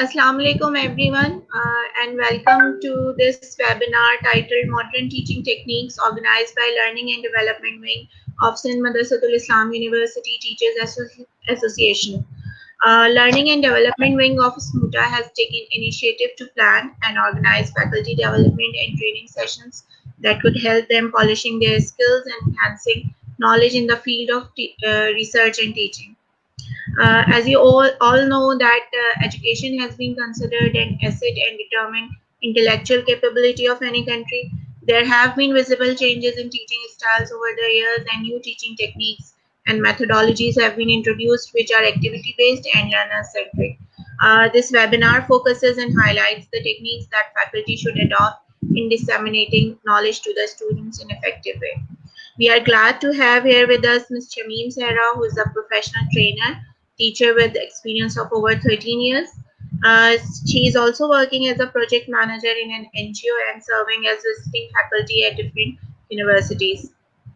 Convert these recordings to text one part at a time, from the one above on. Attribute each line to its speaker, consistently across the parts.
Speaker 1: Assalamu alaikum everyone and welcome to this webinar titled Modern Teaching Techniques organized by Learning and Development Wing of Sindh Madrasatul Islam University Teachers Association. Learning and Development Wing of SMUTA has taken initiative to plan and organize faculty development and training sessions that could help them polishing their skills and enhancing knowledge in the field of research and teaching. As you all know that education has been considered an asset and determine intellectual capability of any country. There have been visible changes in teaching styles over the years and new teaching techniques and methodologies have been introduced which are activity based and learner centric. This webinar focuses and highlights the techniques that faculty should adopt in disseminating knowledge to the students in effective way. We are glad to have here with us Ms. Shamim Sehra, who is a professional trainer, teacher with experience of over 13 years. Uh, she is also working as a project manager in an NGO and serving as visiting faculty at different universities.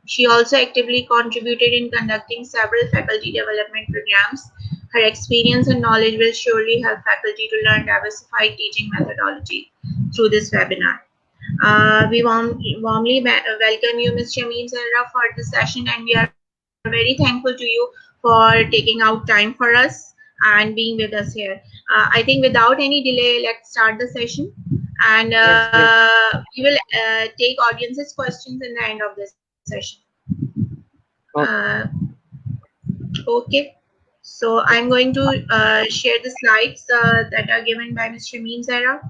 Speaker 1: She also actively contributed in conducting several faculty development programs. Her experience and knowledge will surely help faculty to learn diversified teaching methodology through this webinar. We warmly welcome you, Ms. Shamim Zahra, for this session, and we are very thankful to you for taking out time for us and being with us here. I think without any delay, let's start the session, and
Speaker 2: Yes, please.
Speaker 1: we will take audience's questions in the end of the session. Uh,
Speaker 2: Okay.
Speaker 1: okay. So I'm going to share the slides that are given by Ms. Shamim Zahra.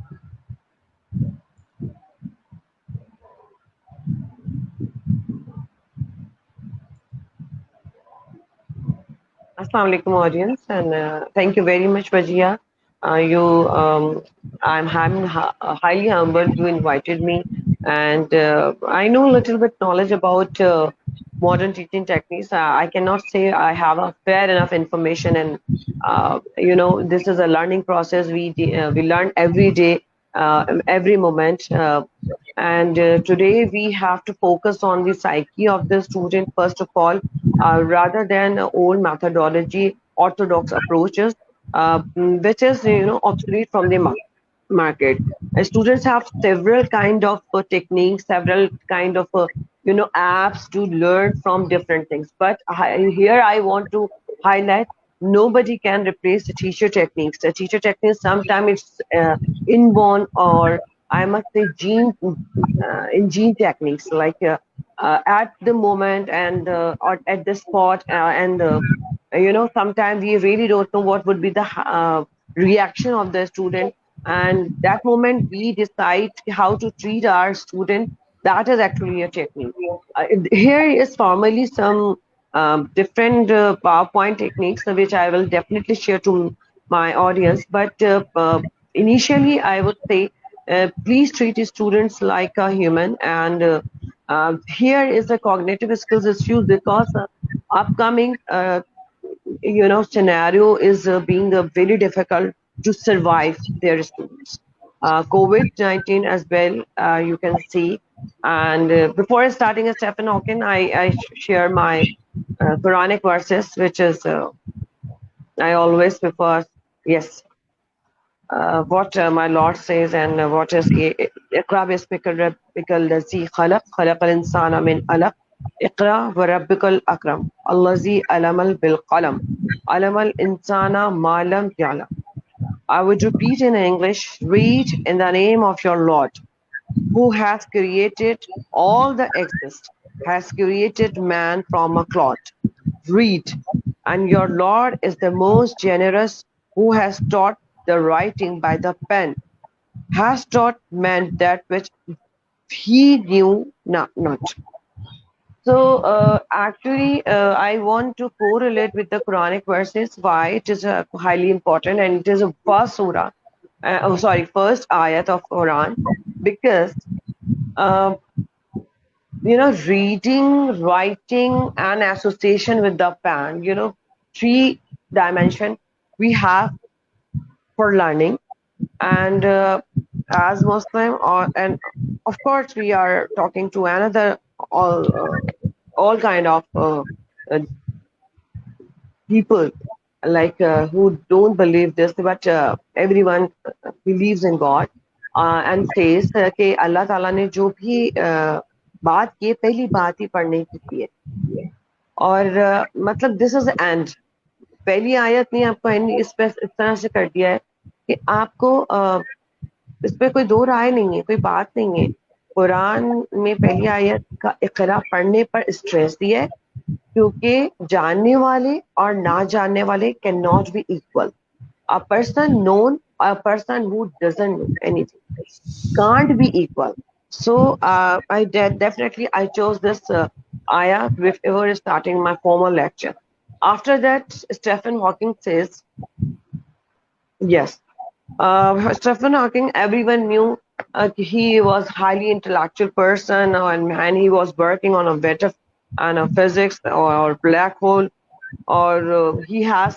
Speaker 2: Assalamu alaikum, audience, and thank you very much, Vajia. I'm highly humbled you invited me, and I know a little bit knowledge about modern teaching techniques. I cannot say I have a fair enough information, and this is a learning process. We learn every day, every moment. And today we have to focus on the psyche of the student first of all, rather than old methodology, orthodox approaches, which is obsolete from the market. Students have several kind of techniques, several kind of apps to learn from different things. But here I want to highlight nobody can replace the teacher techniques. The teacher techniques sometimes it's inborn, or I must say in gene techniques, like at the moment and or at the spot, and sometimes we really don't know what would be the reaction of the student, and that moment we decide how to treat our student. That is actually a technique. Here is formally some different PowerPoint techniques, which I will definitely share to my audience. But initially, I would say, please treat students like a human. And here is the cognitive skills issues, because upcoming scenario is being very difficult to survive their students. COVID-19 as well, you can see. And before starting Stephen Hawking, I share my Quranic verses, which is I always prefer. Yes, what my Lord says, and what is اقرأ باسمك ربك الذي خلق الإنسان من علق اقرأ وربك الأكرم الذي علم بالقلم علم الإنسان ما لم يعلم. I would repeat in English: read in the name of your Lord, who has created all the exist, has created man from a clod. Read, and your Lord is the most generous, who has taught the writing by the pen, has taught man that which he knew not. So actually, I want to correlate with the Quranic verses. Why it is highly important, and it is a first surah. First ayat of Quran, because uh, reading, writing, and association with the pen. Three dimension we have for learning, and as Muslim, and of course we are talking to another all kind of uh, people. like who don't believe this, but everyone believes in God and says कि अल्लाह ताला ने जो भी बात की है, पहली बात ही पढ़ने की है और मतलब दिस इज एंड पहली आयत ने आपको एंड इस पे इस तरह से कर दिया है कि आपको इस पे कोई दो राय नहीं है, कोई बात नहीं है। कुरान में पहली आयत का इकरा पढ़ने पर स्ट्रेस दिया है क्योंकि जानने वाले और ना जानने वाले can not be equal. A person known, a person who doesn't know anything can't be equal. So definitely I chose this ayah before starting my formal lecture. After that, Stephen Hawking says, yes, Stephen Hawking, everyone knew he was highly intellectual person and he was working on a better on a physics or black hole or he has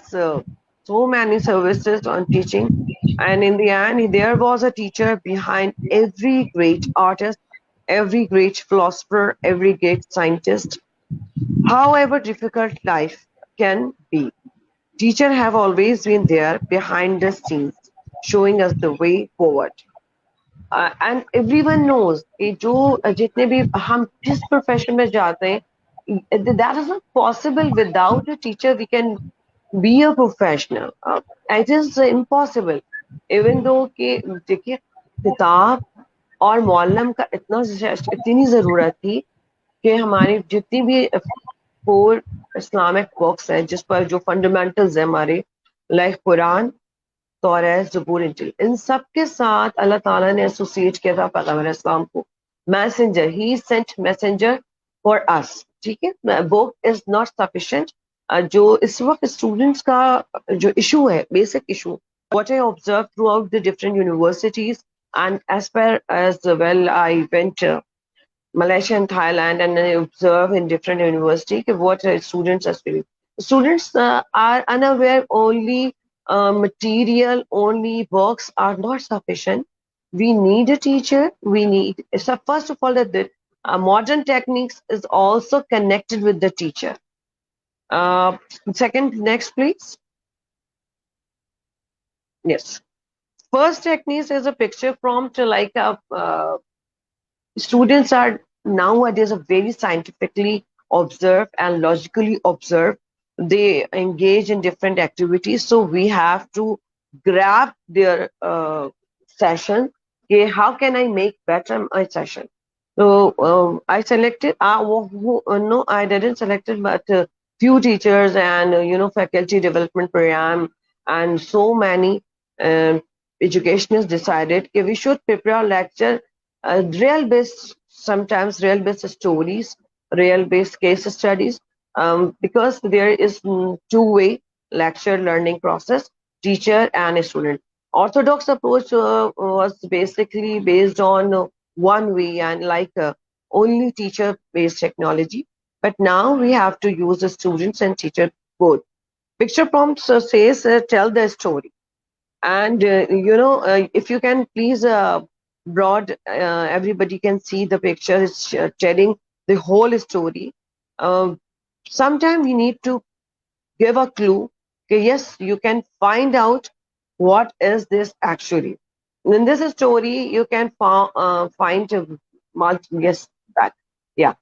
Speaker 2: so many services on teaching. And in the end, there was a teacher behind every great artist, every great philosopher, every great scientist. However difficult life can be, teachers have always been there behind the scenes, showing us the way forward. And everyone knows कि जो जितने भी हम जिस profession में जाते हैं, that is not possible without a teacher. We can be a professional. It is impossible. Even though कि देखिए किताब और मौलम का इतनी जरूरत थी कि हमारी जितनी भी फोर इस्लामिक बुक्स हैं जिस पर जो फंडामेंटल्स है हमारे, लाइक कुरान, तौरात, ज़बूर, इंजील, इन सब के साथ अल्लाह ताला ने एसोसिएट किया था पैगंबर इस्लाम को। Messenger, he sent messenger for us. ठीक है, बुक इज नॉट सफिशिएंट। जो इस वक्त स्टूडेंट्स का जो इशू है, basic issue, what I observe throughout the different universities and as पर as well I went Malaysia and Thailand, and I observe in different university what students are feeling. Students are unaware only material, only books are not sufficient. We need a teacher. We need, so first of all, that the modern techniques is also connected with the teacher. Second, next, please. Yes. First techniques is a picture prompt like a students are nowadays are very scientifically observed and logically observed. They engage in different activities, so we have to grab their session. Okay, how can I make better my session? So I selected. No, I didn't select it, but few teachers and faculty development program and so many educationists decided that we should prepare a lecture real based, sometimes real based stories, real based case studies, because there is two-way lecture learning process, teacher and student. Orthodox approach was basically based on one way and like only teacher based technology, but now we have to use the students and teacher both. Picture prompts says tell the story, and if you can please broad, everybody can see the picture. It's telling the whole story. Sometimes we need to give a clue. Okay, yes, you can find out what is this actually. In this story, you can find yes, that, yeah.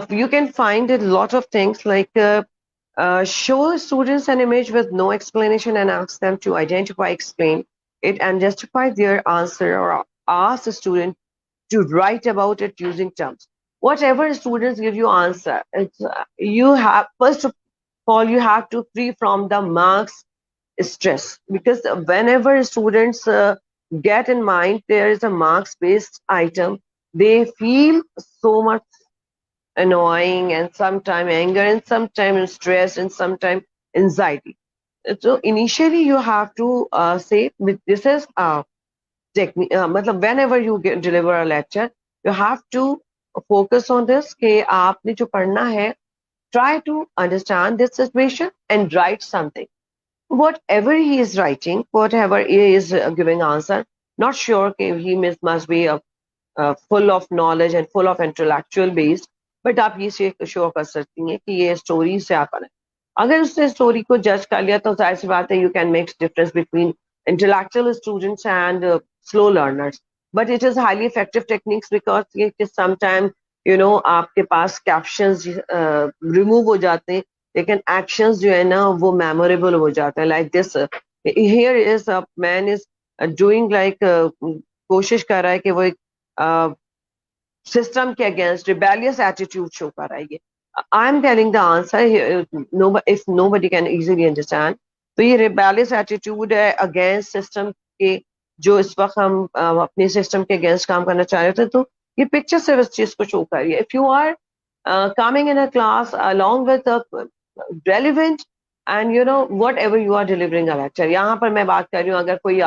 Speaker 2: You can find a lot of things like show students an image with no explanation and ask them to identify, explain it, and justify their answer, or ask the student to write about it using terms. Whatever students give you answer, you have, first of all, you have to free from the marks stress, because whenever students get in mind there is a marks based item, they feel so much annoying and sometimes anger and sometimes stress and sometimes anxiety. So initially you have to say this is technique. Whenever you deliver a lecture, you have to focus on this कि आपने जो पढ़ना है, try to understand this situation and write something. Whatever he is writing, whatever he is giving answer, not sure must be full of knowledge and full of intellectual based, but आप ये show कर सकती हैं कि ये story से आप पढ़ें. अगर उसने स्टोरी को जज कर लिया तो जाहिर सी बात है you can make difference between intellectual students and slow learners. But it is highly effective techniques because ये समटाइम आपके पास कैप्शंस रिमूव हो जाते हैं, लेकिन एक्शंस जो है ना वो मेमोरेबल हो जाते हैं. Like this here is a man is doing like कोशिश कर रहा है कि वो एक सिस्टम के अगेंस्ट रिबेलियस एटीट्यूड शो कर रहा है. ये I am telling the answer, know if nobody can easily understand. तो ये रिबेलियस एटीट्यूड है अगेंस्ट सिस्टम के, जो इस वक्त हम अपने सिस्टम के अगेंस्ट काम करना चाह रहे थे. तो ये पिक्चर सिर्फ इस चीज को शो कर रही है. If you are coming in a class along with a relevant and whatever you are delivering a lecture. यहाँ पर मैं बात कर रही हूँ, अगर कोई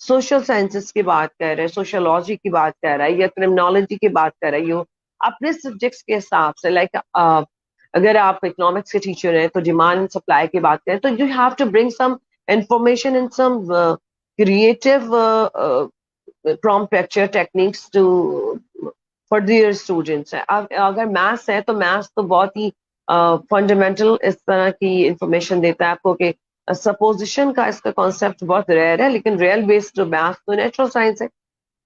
Speaker 2: सोशल साइंसेस की बात कर रहे हैं, सोशोलॉजी की बात कर रहा है या क्रिमिनोलॉजी की बात कर रही हो अपने सब्जेक्ट्स के हिसाब से, लाइक अगर आप इकोनॉमिक्स के टीचर हैं तो डिमांड एंड सप्लाई की बात करें, तो you have to bring some information in some creative prompt lecture techniques to for their students. अगर मैथ्स है तो मैथ्स तो बहुत ही फंडामेंटल इस तरह की इंफॉर्मेशन देता है आपको कि सपोजिशन का इसका कॉन्सेप्ट बहुत रेयर है, लेकिन रियल बेस्ड मैथ तो नेचुरल साइंस है.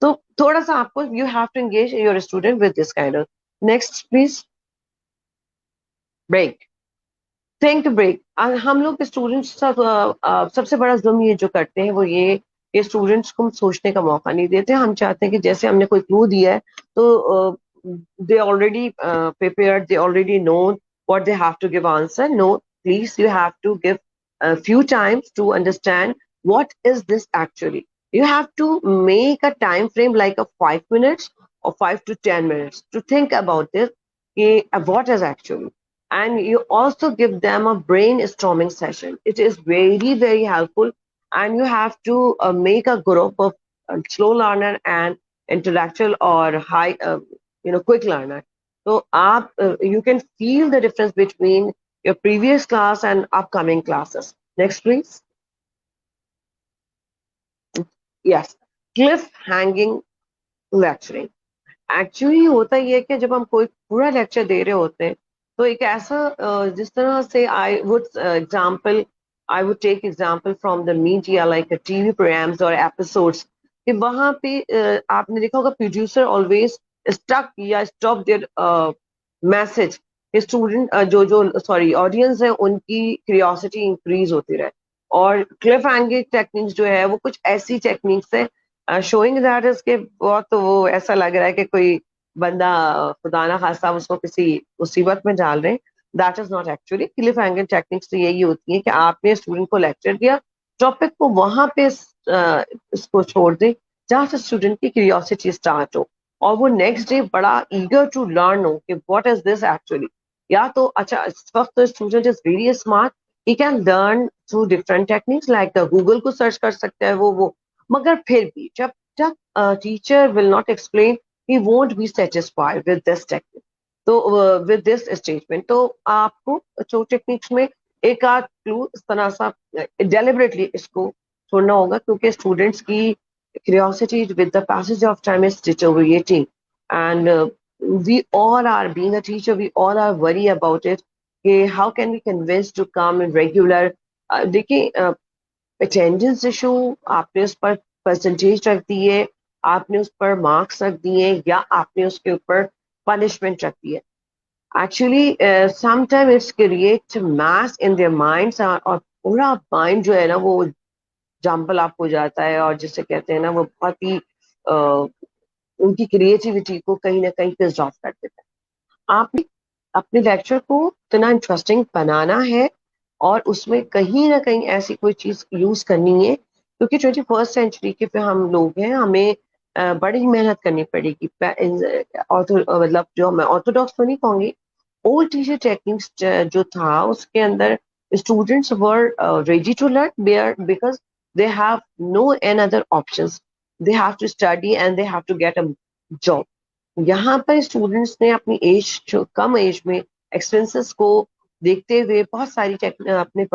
Speaker 2: तो थोड़ा सा आपको you have to engage your student with this kind of. Next please. Break. Think break. हम लोग स्टूडेंट्स सबसे बड़ा जुल्म ये जो करते हैं वो ये स्टूडेंट्स को सोचने का मौका नहीं देते. हम चाहते हैं कि जैसे हमने कोई क्लू दिया है तो they already prepared, they already know what they have to give answer. No, please you have to give few times to understand what is this actually. You have to make a time frame like a 5 minutes or 5 to 10 minutes to think about this. What is actually, and you also give them a brainstorming session. It is very, very helpful, and you have to make a group of slow learner and intellectual or high, quick learner. So you can feel the difference between your previous class and upcoming classes. Next, please. Yes, cliff hanging lecturing. Actually होता ये है कि जब हम कोई पूरा lecture दे रहे होते हैं तो एक ऐसा जिस तरह से I would take example from the media like TV programs और एपिसोड्स, कि वहां पे आपने देखा होगा प्रोड्यूसर ऑलवेज स्टक या स्टॉप देयर मैसेज. स्टूडेंट जो जो सॉरी ऑडियंस है उनकी क्यूरियोसिटी इंक्रीज होती रहे. और क्लिफ हैंगिंग टेक्निक्स जो है वो कुछ ऐसी टेक्निक्स है शोइंग दैट इज के बहुत वो ऐसा लग रहा है कि कोई बंदा खुदा ना खास्ता उसको किसी मुसीबत में डाल रहे हैं. That is not actually. Cliff hanging techniques तो यही होती है कि आपने स्टूडेंट को लेक्चर दिया, टॉपिक को वहां पे इसको छोड़ दे जहां से स्टूडेंट की क्यूरियोसिटी स्टार्ट हो और वो नेक्स्ट डे बड़ा ईगर टू लर्न हो कि व्हाट इज दिस एक्चुअली. या तो अच्छा इस वक्त student is very smart, he can learn through different techniques like Google को सर्च कर सकता है वो. मगर फिर भी जब तक teacher will not explain he won't be satisfied with this technique. तो विद दिस स्टेटमेंट तो आपको जो टेक्निक्स में एक आध क्लू इस तरह सा डेलिबरेटली इसको छोड़ना होगा, क्योंकि स्टूडेंट्स की curiosity with the passage of time is deteriorating and we all are being a teacher, we all are worry about it. How can we convince to come in regular. देखिए attendance issue आपने उस पर percentage रख दी है, आपने उस पर marks रख दिए या आपने उसके ऊपर पनिशमेंट रख दी है. Actually sometime it's create mass in their minds और पूरा माइंड जो है ना वो जंबल अप हो जाता है और जिसे कहते हैं ना वो बहुत ही उनकी क्रिएटिविटी को कहीं ना कहीं पिस्ड ऑफ कर देता है. आपने अपने लेक्चर को इतना इंटरेस्टिंग बनाना है और उसमें कहीं ना कहीं ऐसी कोई चीज यूज करनी है, क्योंकि 21st सेंचुरी के पे हम लोग हैं, हमें बड़ी मेहनत करनी पड़ेगी. मतलब जो मैं ऑर्थोडॉक्स तो नहीं कहूंगी, ओल्ड टीचर टेक्निक्स जो था उसके अंदर students were ready to learn because they have no another options. They have to study and they have to get a job. यहाँ पर स्टूडेंट्स ने अपनी एज कम एज में एक्सपेंसेस को देखते हुए बहुत सारी अपने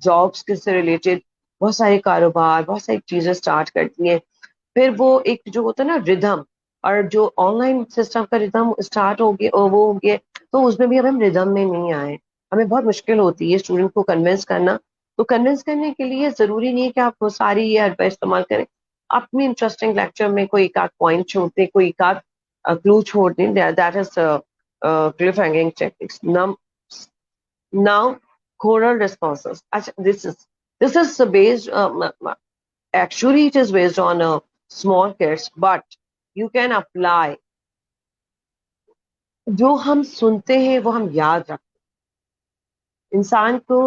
Speaker 2: जॉब्स से रिलेटेड बहुत सारे कारोबार बहुत सारी चीजें स्टार्ट करती हैं. फिर वो एक जो होता है ना रिदम, और जो ऑनलाइन सिस्टम का रिदम स्टार्ट हो गया वो हो गया, तो उसमें भी अब हम रिदम में नहीं आए. हमें बहुत मुश्किल होती है स्टूडेंट को कन्विंस करना। तो कन्विंस करने के लिए जरूरी नहीं है कि आप वो सारी ये एडवाइस इस्तेमाल करें। अपनी इंटरेस्टिंग लेक्चर में कोई एक आध पॉइंट छोड़ दें, कोई एक आध क्लू छोड़ दें, that is Cliff hanging techniques. Now choral responses. This is based actually it is based on small kids, but you can apply। जो हम सुनते हैं वो हम याद रखते हैं। इंसान को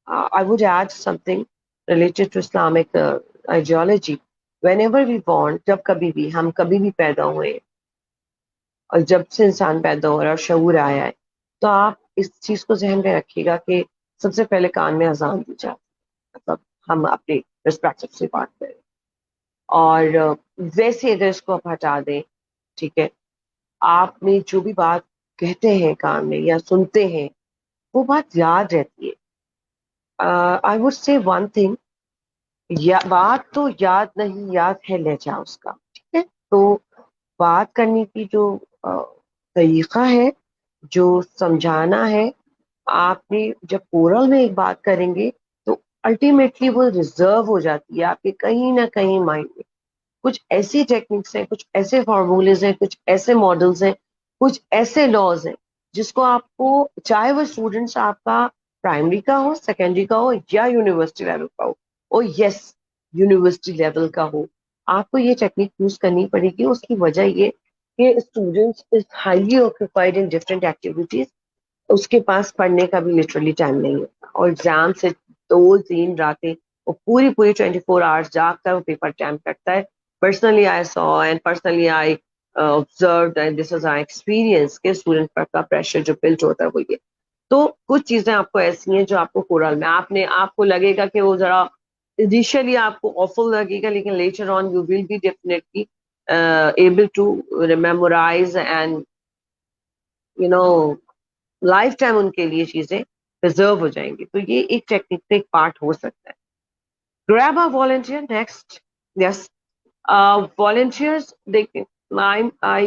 Speaker 2: I would add something related to Islamic ideology. Whenever we want, जब कभी भी हम कभी भी पैदा हुए और जब से इंसान पैदा हो रहा है और शऊर आया है, तो आप इस चीज को जहन में रखिएगा कि सबसे पहले कान में अजान दी जाती है। मतलब हम अपने रिस्पेक्टिव से बात करें, और वैसे अगर इसको आप हटा दें, ठीक है, आपने जो भी बात कहते हैं कान में या सुनते हैं वो बात याद रहती है। I would say one thing, या बात तो याद नहीं, याद है लहजा उसका, ठीक है। तो बात करने की जो तरीका है, जो समझाना है, आपने जब ओरल में एक बात करेंगे तो अल्टीमेटली वो रिजर्व हो जाती है आपके कहीं ना कहीं माइंड में। कुछ ऐसी टेक्निक्स हैं, कुछ ऐसे फॉर्मूलेज हैं, कुछ ऐसे मॉडल्स हैं, कुछ ऐसे लॉज हैं जिसको आपको, चाहे वो स्टूडेंट्स आपका प्राइमरी का हो, सेकेंडरी का हो या यूनिवर्सिटी लेवल का हो, और यस यूनिवर्सिटी लेवल का हो, आपको ये टेक्निक यूज करनी पड़ेगी। उसकी वजह ये कि students is highly occupied in different activities, उसके पास पढ़ने का भी लिटरली टाइम नहीं होता, और एग्जाम से 2-3 रातें वो पूरी पूरी 24 आवर्स जाग कर वो पेपर अटेम्प्ट करता है। Personally I saw and personally I observe and this is I experience के स्टूडेंट पर का प्रेशर जो बिल्ट होता है वो ये। तो कुछ चीजें आपको ऐसी हैं जो आपको कोरल में आपने आपको लगेगा कि वो जरा इनिशियली आपको ऑफुल लगेगा, लेकिन later on you will be definitely able to memorise and you know lifetime उनके लिए चीजें प्रिजर्व हो जाएंगी। तो ये एक टेक्निक का एक पार्ट हो सकता है। Grab a volunteer next. Yes, volunteers, they I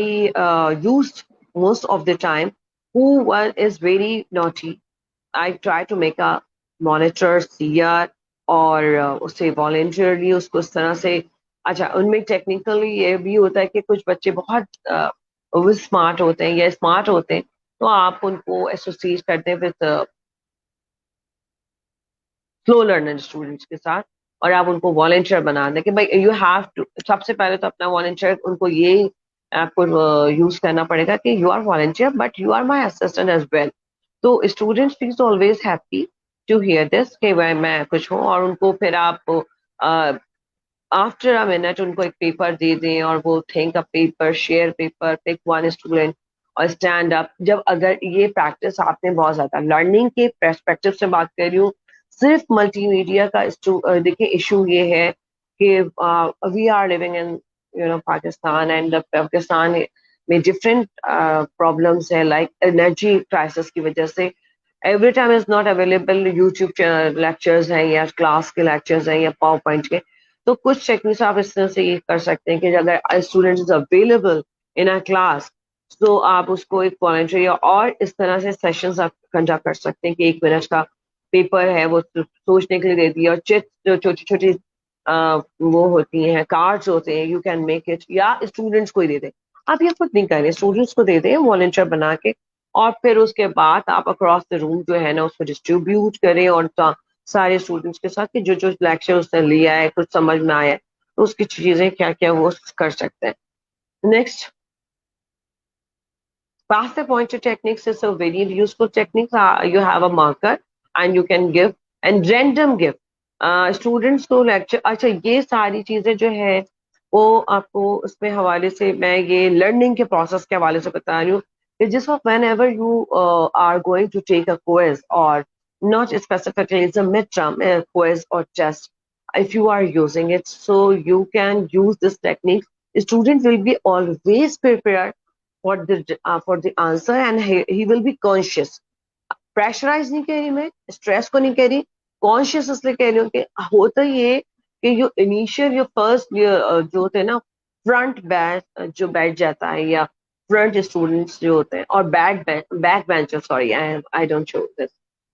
Speaker 2: used most of the time who one is very naughty, I try to make a monitor CR, और उससे voluntarily उसको इस तरह से। अच्छा, उनमें टेक्निकली ये भी होता है कि कुछ बच्चे बहुत स्मार्ट होते हैं या स्मार्ट होते हैं, तो आप उनको एसोसिएट करते हैं विद स्लो लर्नर स्टूडेंट्स के साथ, और आप उनको वॉलंटियर बना दें कि भाई यू हैव टू। सबसे पहले तो अपना वॉलंटियर उनको ये आपको यूज करना पड़ेगा कि you are volunteer but you are my assistant as well. तो students please always happy to hear this कि मैं कुछ हूँ, और उनको फिर आप आफ्टर अ मिनट उनको एक पेपर दे दें और वो think a paper, share paper, pick one student और स्टैंड अप। जब अगर ये प्रैक्टिस आपने बहुत ज्यादा लर्निंग के पर्सपेक्टिव से बात कर रही हूँ, सिर्फ मल्टीमीडिया का देखिए इशू ये है कि we are living in Pakistan, and Pakistan में डिफरेंट प्रॉब्लम्स है, लाइक एनर्जी क्राइसिस की वजह से every time is not available YouTube lectures हैं या क्लास के लेक्चर्स हैं या पावर पॉइंट के। तो कुछ टेक्निक्स आप इस तरह से ये कर सकते हैं कि अगर student is available in a class, तो आप उसको एक वॉलंटियर और इस तरह से सेशंस आप कंडक्ट कर सकते हैं कि 1 मिनट का पेपर है वो सोचने के लिए दे दिया, और चिट जो छोटी छोटी वो होती हैं, कार्ड्स होते हैं, यू कैन मेक इट, या स्टूडेंट्स को ही दे दें। आप ये खुद नहीं करें, स्टूडेंट्स को दे दें वॉलंटियर बना के, और फिर उसके बाद आप अक्रॉस द रूम जो है ना उसको डिस्ट्रीब्यूट करें, और सारे स्टूडेंट्स के साथ कि जो जो लेक्चर उसने लिया है कुछ समझ में आया है तो उसकी चीजें क्या क्या वो कर सकते हैं। Next, pass the pointer techniques is a very useful technique. You have a marker and you can give and random give students को लेक्चर। अच्छा, ये सारी चीजें जो है वो आपको उसमें हवाले से मैं ये लर्निंग के प्रोसेस के हवाले से बता रही हूँ कि जिस वक्त whenever you are going to take a quiz, और not specifically it's a midterm quiz or test, if you are using it, so you can use this technique. Student will be always prepared for the answer, and he will be conscious। Pressurise नहीं कह रही मैं, stress को नहीं कह रही, conscious इसलिए कह रही हूँ कि होता ये कि जो इनिशियल जो फर्स्ट जो होते हैं ना फ्रंट बैच जो बैठ जाता है या फ्रंट स्टूडेंट्स जो होते हैं और back bencher, sorry I don't show this,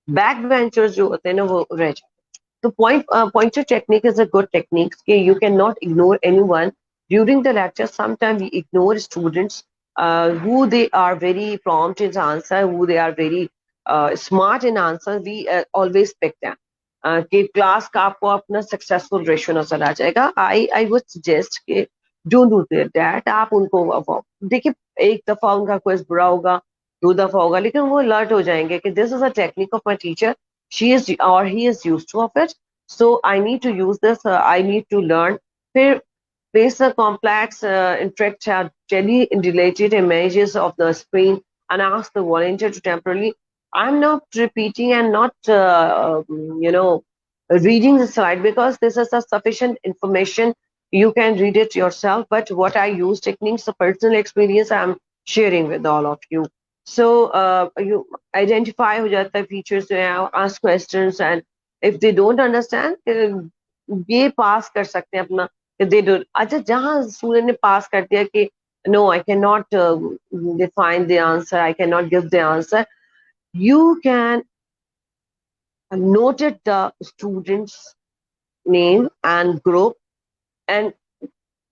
Speaker 2: back benchers जो होते हैं ना वो रह जाते हैं। तो pointer technique is a good technique कि you cannot ignore anyone during the lecture. Sometimes we ignore students who they are very prompt in answer, who they are very smart in answer. We always pick them. कि class का आपको अपना successful ratio नजर आ जाएगा. I would suggest कि don't do that. आप उनको देखिए, एक दफा उनका क्विज बुरा होगा, दो दफा होगा, लेकिन वो अलर्ट हो जाएंगे कि this is a technique of my teacher, she is or he is used to of it, so I need to use this, I need to learn. फिर face the complex intricate tele-related images of the screen and ask the volunteer to temporarily, I'm not repeating and not you know reading the slide because this is a sufficient information, you can read it yourself, but what I use techniques, the personal experience I'm sharing with all of you. So you identify हो जाता है features जो हैं, ask questions, and if they don't understand ये पास कर सकते हैं अपना they do. अच्छा, जहाँ स्टूडेंट ने पास कर दिया कि no I cannot define the answer, I cannot give the answer, you can note it the student's name and group, and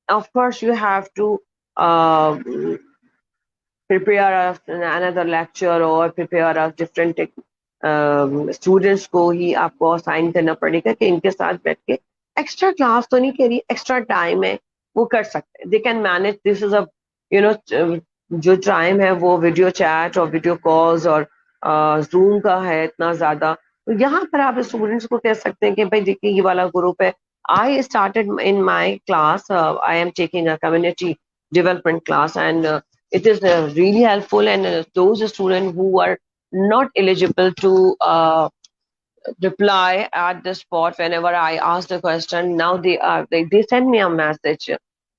Speaker 2: of course you have to uh, prepare another lecture or prepare a different students को ही आपको assign करना पड़ेगा कि इनके साथ बैठ के extra class तो नहीं करी, एक्स्ट्रा टाइम है वो कर सकते हैं. They can manage this is a you know जो टाइम है वो वीडियो चैट और वीडियो कॉल्स और जूम का है इतना ज्यादा. तो यहाँ पर आप स्टूडेंट्स को कह सकते हैं कि भाई देखिए ये वाला ग्रुप है. I started in my class, I am taking a community development class, and it is really helpful, and those students who are not eligible to reply at the spot whenever I ask the question, now they send me a message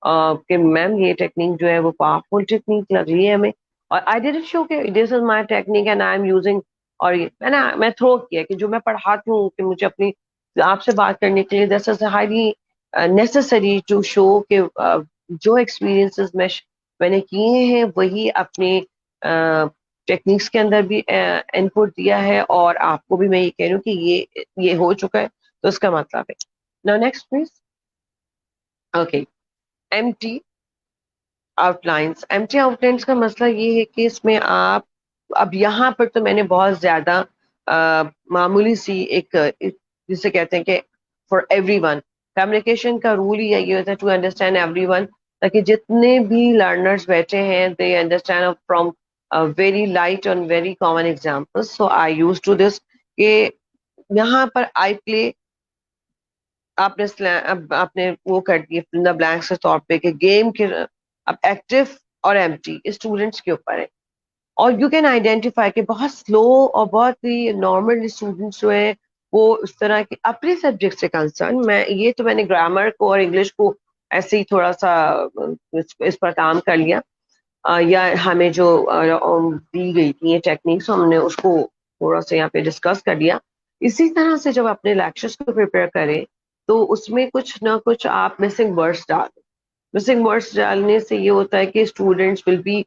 Speaker 2: कि ma'am ये technique जो है वो powerful technique लग रही है हमें, और आई डिड शो कि this is my technique and I am using. और ये मैं थ्रो किया कि जो मैं पढ़ाती हूँ कि मुझे अपनी आपसे बात करने के लिए this is highly necessary to show कि जो एक्सपीरियंसेस मैंने किए हैं वही अपने टेक्निक्स के अंदर भी इनपुट दिया है, और आपको भी मैं ये कह रही हूँ कि ये हो चुका है, तो इसका मतलब है. Now next please. Okay, empty outlines. Empty outlines का मसला ये है कि इसमें आप अब यहाँ पर तो मैंने बहुत ज्यादा मामूली सी जिसे कहते हैं कि फॉर एवरीवन, कम्युनिकेशन का रूल ही यही होता है टू अंडरस्टैंड एवरीवन, ताकि जितने भी लर्नर्स बैठे हैं they understand from very light और very common examples. So I use to this कि यहाँ पर आई प्ले आपने वो कर दिए फिल द ब्लैंक्स के तौर पे कि गेम के अब एक्टिव और एम्प्टी स्टूडेंट्स के ऊपर है. और यू कैन आइडेंटिफाई कि बहुत स्लो और बहुत ही नॉर्मल स्टूडेंट्स जो है वो उस तरह के अपने सब्जेक्ट से कंसर्न, मैंने ग्रामर को और इंग्लिश को ऐसे ही थोड़ा सा इस पर काम कर लिया, या हमें जो दी गई थी ये टेक्निक्स हमने उसको थोड़ा सा यहाँ पे डिस्कस कर लिया. इसी तरह से जब अपने लेक्चर्स को प्रिपेयर करें तो उसमें कुछ ना कुछ आप मिसिंग वर्ड्स डाल. मिसिंग वर्ड्स डालने से ये होता है कि students will B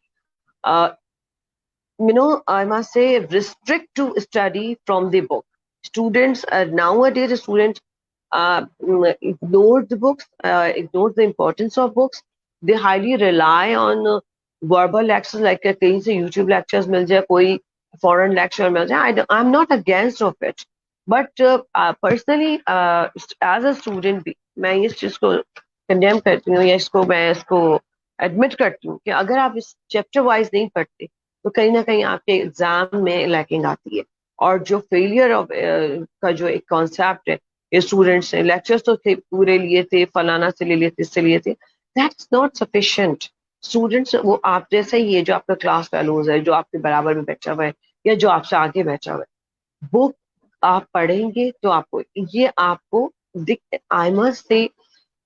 Speaker 2: I must say, restrict to study from the book. Students, nowadays, students ignore the books, ignore the importance of books. They highly rely on verbal lectures, like कहीं से YouTube lectures मिल जाए, कोई foreign lecture मिल जाए. I'm not against of it, but personally, as a student भी मैं इस चीज को condemn करती हूँ, या मैं इसको admit करती हूँ कि अगर आप इस chapter wise नहीं पढ़ते तो कहीं ना कहीं आपके एग्जाम में लैकिंग आती है. और जो फेलियर ऑफ का जो एक कॉन्सेप्ट है, स्टूडेंट्स ने लेक्चर्स तो थे पूरे लिए थे, फलाना से ले लिए थे, इससे लिए थे, दैट्स नॉट सफिशिएंट. स्टूडेंट्स वो आप जैसे ही, ये जो आपका क्लास फेलोज है, जो आपके बराबर में बैठा हुआ है या जो आपसे आगे बैठा हुआ है, बुक आप पढ़ेंगे तो आपको आई मस्ट से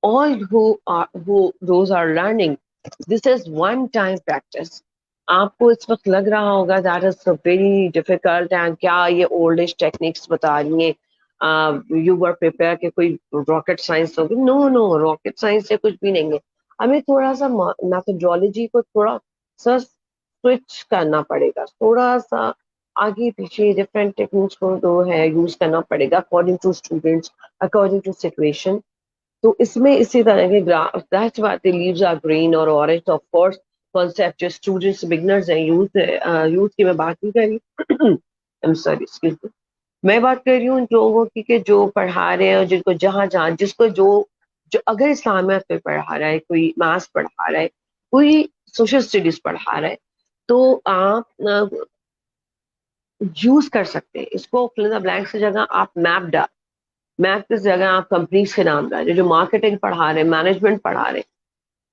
Speaker 2: all who those are learning, this is one time practice. आपको इस वक्त लग रहा होगा that is very difficult and क्या ये ओल्ड एज टेक्निक्स बता रही हैं, यू वर प्रिपेयर कि कोई रॉकेट साइंस होगी. नो नो, रॉकेट साइंस से कुछ भी नहीं है. हमें थोड़ा सा मैथोडोलॉजी को थोड़ा सा स्विच करना पड़ेगा, थोड़ा सा आगे पीछे डिफरेंट टेक्निक्स को जो है यूज करना पड़ेगा according to students, according to situation. तो इसमें इसी तरह के graph, that's why the leaves are green और ऑरेंज ऑफ कोर्स कॉन्सेप्ट जो स्टूडेंट्स बिगनर्स हैं, यूथ यूथ की मैं बात नहीं कर रही, I am sorry, excuse me, मैं बात कर रही हूँ उन लोगों की कि जो पढ़ा रहे हैं और जिनको जहाँ जहाँ जिसको जो जो अगर इस्लामियत पे पढ़ा रहा है, कोई मैथ्स पढ़ा रहा है, कोई सोशल स्टडीज पढ़ा रहा है, तो आप यूज कर सकते हैं इसको। फिल द ब्लैंक्स की जगह आप मैप डाल, मैप की जगह आप कंपनीज के नाम डालें, जो मार्केटिंग पढ़ा रहे हैं, मैनेजमेंट पढ़ा रहे हैं,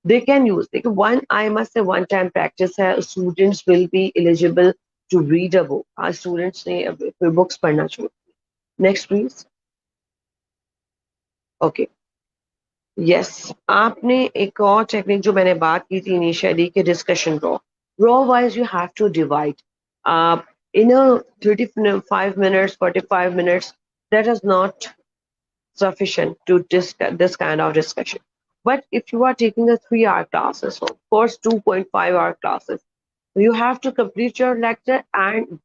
Speaker 2: they can use, देखिए one I must say one time practice है, students will be eligible to read a book. आज स्टूडेंट्स ने फिर बुक्स पढ़ना छोड़ दिया। Next please. ओके, यस, आपने एक और टेक्निक जो मैंने बात की थी इनिशियली कि discussion row wise you have to divide in a 35 minutes 45 minutes, that is not sufficient to discuss this kind of discussion. But if you are taking a 3 hour classes, so of course 2.5 hour classes, you have to complete your lecture and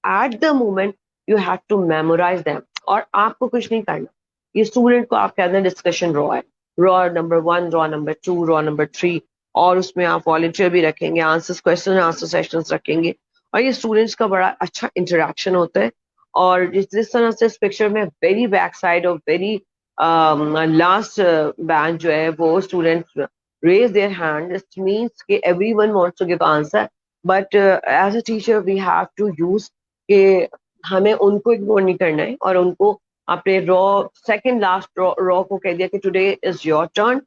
Speaker 2: at the moment you have to memorize them. और आपको कुछ नहीं करना, ये student को आप कहते हैं डिस्कशन रॉ है, raw number 1, raw number 2, raw number 3, और उसमें आप वॉलंटियर भी रखेंगे, आंसर्स क्वेश्चन आंसर सेशंस रखेंगे, और ये स्टूडेंट्स का बड़ा अच्छा इंटरेक्शन होता है। और जिस तरह से इस पिक्चर में वेरी बैक साइड और वेरी लास्ट बैंच जो है वो student raise their hand, it means कि everyone wants to give answer, but as a teacher we have to use कि हमें उनको इग्नोर नहीं करना है और उनको अपने रॉ सेकंड लास्ट रॉ को कह दिया कि today is your turn,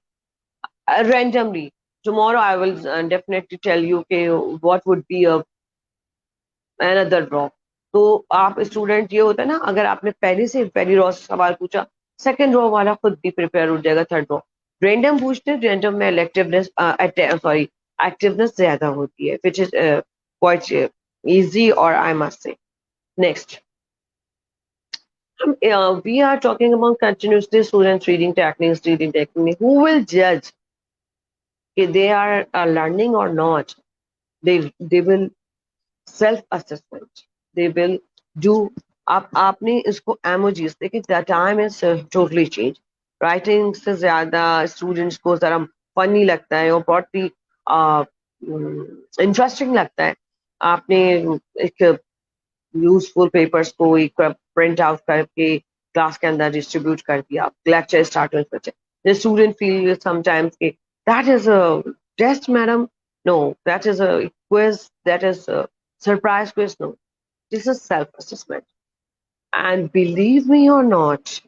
Speaker 2: randomly tomorrow I will definitely tell you कि what would be a another raw. तो आप स्टूडेंट, ये होता है ना, अगर आपने पहले से पहली रॉ से सवाल पूछा, सेकंड रॉ वाला खुद भी प्रिपेयर हो जाएगा, थर्ड रॉ। रैंडम पूछते हैं, रैंडम में इलेक्टिवनेस सॉरी एक्टिवनेस ज्यादा होती है, विच इज क्वाइट इजी, और आई मस्ट से next we are talking about continuously students reading techniques. Who will judge if they are learning or not? They will self assessment. They will do. आपने इसको emojis देखिए, the time is totally changed. Writing से ज्यादा students को जरा funny लगता है और बहुत ही इंटरेस्टिंग लगता है। आपने एक यूजफुल पेपर्स को एक प्रिंट आउट करके क्लास के अंदर डिस्ट्रीब्यूट कर दिया, लेक्चर स्टार्ट हो बच्चे, the student feel sometimes कि that is a test madam, no, that is a quiz, that is a surprise quiz, no, this is self assessment. And believe me or not,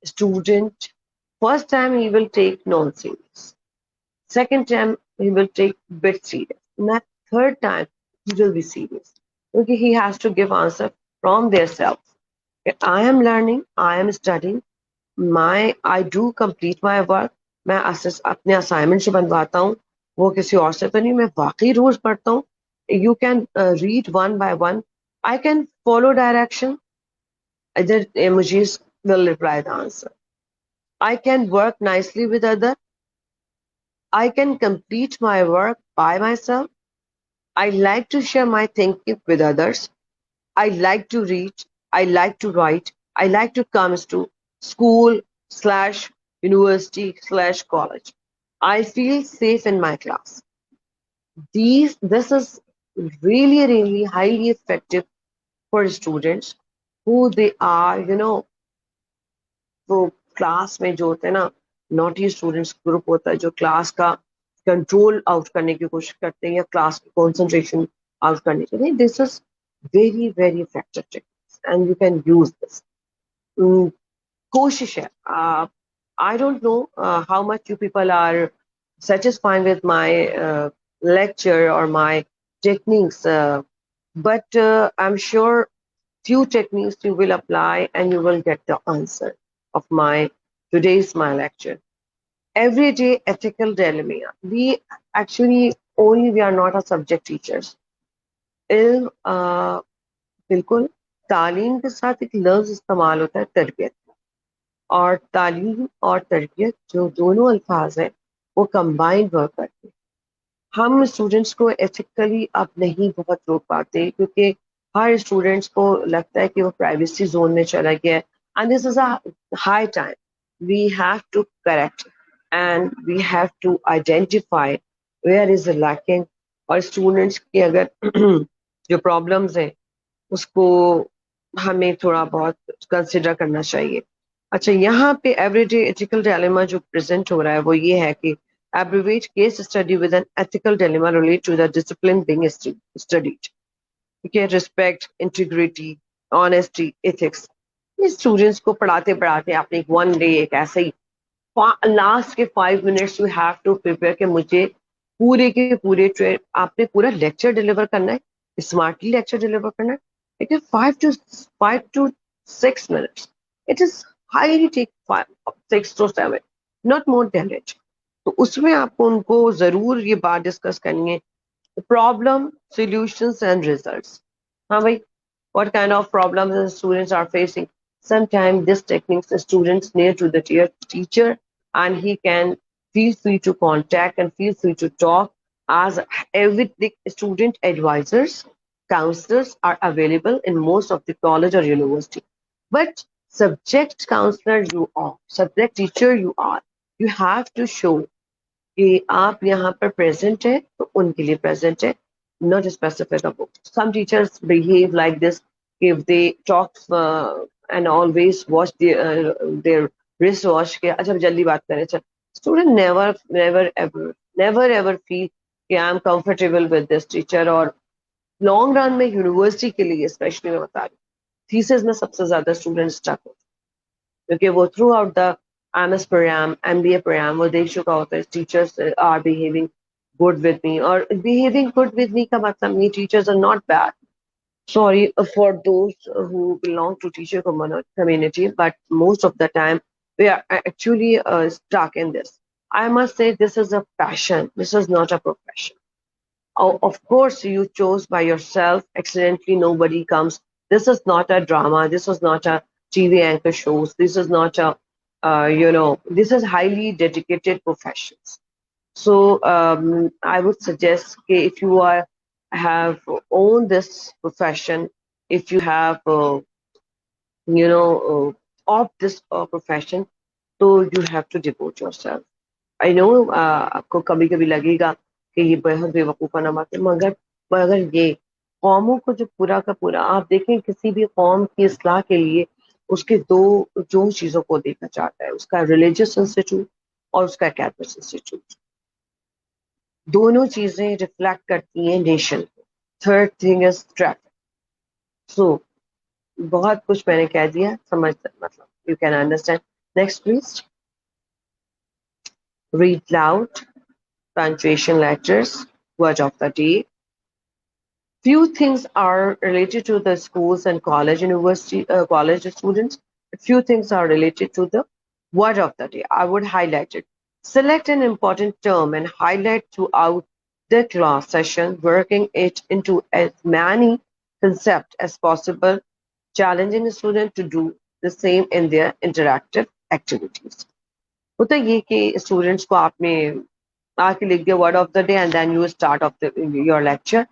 Speaker 2: student first time he will take non serious, second time he will take bit serious, and that third time he will be serious, okay, he has to give answer from their self. I am learning, I am studying, I do complete my work, मैं अपने assignment से बनवाता हूँ, वो किसी और से तो नहीं, मैं वाकई रोज पढ़ता हूँ। You can read one by one, I can follow direction, इधर emojis will reply the answer. I can work nicely with other, I can complete my work by myself, I like to share my thinking with others, I like to read, I like to write, I like to come to school slash university slash college. I feel safe in my class. This is really, really highly effective for students who they are, वो class में जो होते हैं ना, naughty students group होता है जो class का कंट्रोल आउट करने की कोशिश करते हैं या क्लास की कॉन्सेंट्रेशन आउट करने के लिए, this is very very effective techniques and you can use this. कोशिश है, I don't know how much you people are satisfied with my lecture or my techniques, but I'm sure few techniques you will apply and you will get the answer of my lecture. Everyday ethical dilemma. We actually only we are not a subject teachers. इल्म बिल्कुल तालीम के साथ एक लफ्ज इस्तेमाल होता है तरबियत, और तालीम और तरबियत जो दोनों अल्फाज हैं वो कंबाइंड वर्क करते हैं। हम स्टूडेंट्स को एथिकली अब नहीं बहुत रोक पाते, क्योंकि हर स्टूडेंट्स को लगता है कि वो प्राइवेसी जोन में चला गया है, and this is a high time we have to correct and we have to identify where is lacking, और स्टूडेंट्स की अगर जो प्रॉब्लम्स हैं उसको हमें थोड़ा बहुत कंसिडर करना चाहिए। अच्छा, यहाँ पे एवरीडे एथिकल डायलेमा जो प्रेजेंट हो रहा है वो ये है कि abbreviate case study with an ethical dilemma relate to the discipline being studied. ठीक है, रिस्पेक्ट, इंटीग्रिटी, ऑनेस्टी, एथिक्स। ये स्टूडेंट्स को पढ़ाते पढ़ाते आपने एक वन डे एक ऐसे ही लास्ट के 5 minutes you have to prepare कि मुझे पूरे के पूरे आपने पूरा लेक्चर डिलीवर करना है, स्मार्टली लेक्चर डिलीवर करना है। लेकिन 5 to 6 minutes, it is highly take 5 6 to 7, not more than it. तो उसमें आपको उनको जरूर ये बात डिस्कस करनी है, प्रॉब्लम, सॉल्यूशंस एंड रिजल्ट्स। हाँ भाई, what kind of problems the students are facing. Sometimes this techniques the students near to the teacher, and he can feel free to contact and feel free to talk, as every student advisors, counselors are available in most of the college or university. But subject counselor you are, subject teacher you are, you have to show कि आप यहाँ पर present है तो उनके लिए present है, not specific about. Some teachers behave like this, if they talk and always watch their wristwatch के अच्छा जल्दी बात करें। अच्छा, student never ever feel कि I am comfortable with this teacher, और लॉन्ग रन में यूनिवर्सिटी के लिए स्पेशली मैं बता रही हूँ, थीसिस में सबसे ज्यादा स्टूडेंट स्टक होते हैं, क्योंकि वो throughout the MS program, MBA program वो देख चुका होता है teachers are behaving good with me, or behaving good with me का मतलब नहीं teachers are not bad. Sorry for those who belong to teacher community, but most of the time we are actually stuck in this. I must say this is a passion. This is not a profession. Oh, of course, you chose by yourself. Accidentally, nobody comes. This is not a drama. This is not a TV anchor shows. This is not a, this is highly dedicated professions. So I would suggest that if you have owned this profession, if you have opt this profession, so you have to devote yourself. I know आपको कभी कभी लगेगा कि ये बहुत बेवकूफ़ाना बात है, मगर मगर ये कौमों को जो पूरा का पूरा आप देखें, किसी भी कौम की इस्लाह के लिए उसके दो चीजों को देखना चाहता है, उसका रिलीजियस इंस्टीट्यूट और उसका एकेडमिक इंस्टीट्यूट। दोनों चीजें रिफ्लेक्ट करती हैं नेशन को। Third thing is traffic. So बहुत कुछ मैंने कह दिया, समझ मतलब you can understand. Next please. Read loud, punctuation letters, word of the day. Few things are related to the schools and college, university, college students. Few things are related to the word of the day. I would highlight it. Select an important term and highlight throughout the class session, working it into as many concepts as possible, challenging the student to do the same in their interactive activities. होता ये कि students को आपने आके लिख दिया word of the day and then you start of your lecture,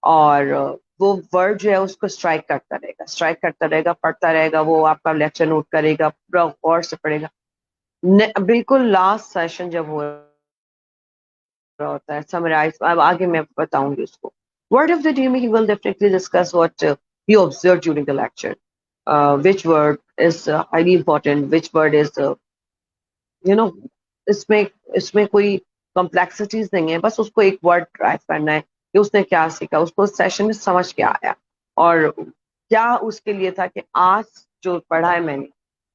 Speaker 2: और वो वर्ड जो है उसको स्ट्राइक करता रहेगा, पढ़ता रहेगा, वो आपका लेक्चर नोट करेगा, पूरा गौर से पढ़ेगा। बिल्कुल लास्ट सेशन जब हो रहा होता है समराइज, अब आगे मैं बताऊंगी उसको। वर्ड ऑफ द डे में he will definitely discuss what you observe during the lecture, which word is highly important, which word is you know इसमें इसमें कोई कॉम्प्लेक्सिटीज नहीं है, बस उसको एक वर्ड ड्राइव करना है कि उसने क्या सीखा, उसको सेशन में समझ क्या आया, और क्या उसके लिए था कि आज जो पढ़ा है मैंने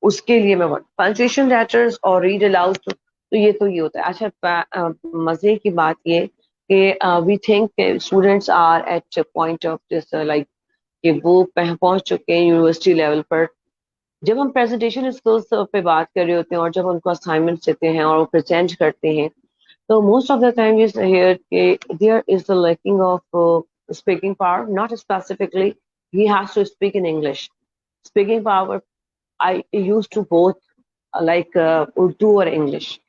Speaker 2: उसके लिए मैं वर्ड पंक्चुएशन लेटर्स और रीड अलाउड, तो ये होता है। अच्छा, मजे की बात ये कि we think students are at point of this like कि वो पहुंच चुके हैं यूनिवर्सिटी लेवल पर। जब हम प्रेजेंटेशन स्किल्स पे बात कर रहे होते हैं और जब उनको असाइनमेंट्स देते हैं और वो प्रेजेंट करते हैं, तो most of the time you hear कि there is the lacking of speaking power, not specifically he has to speak in English. Speaking power I use to both like Urdu or English.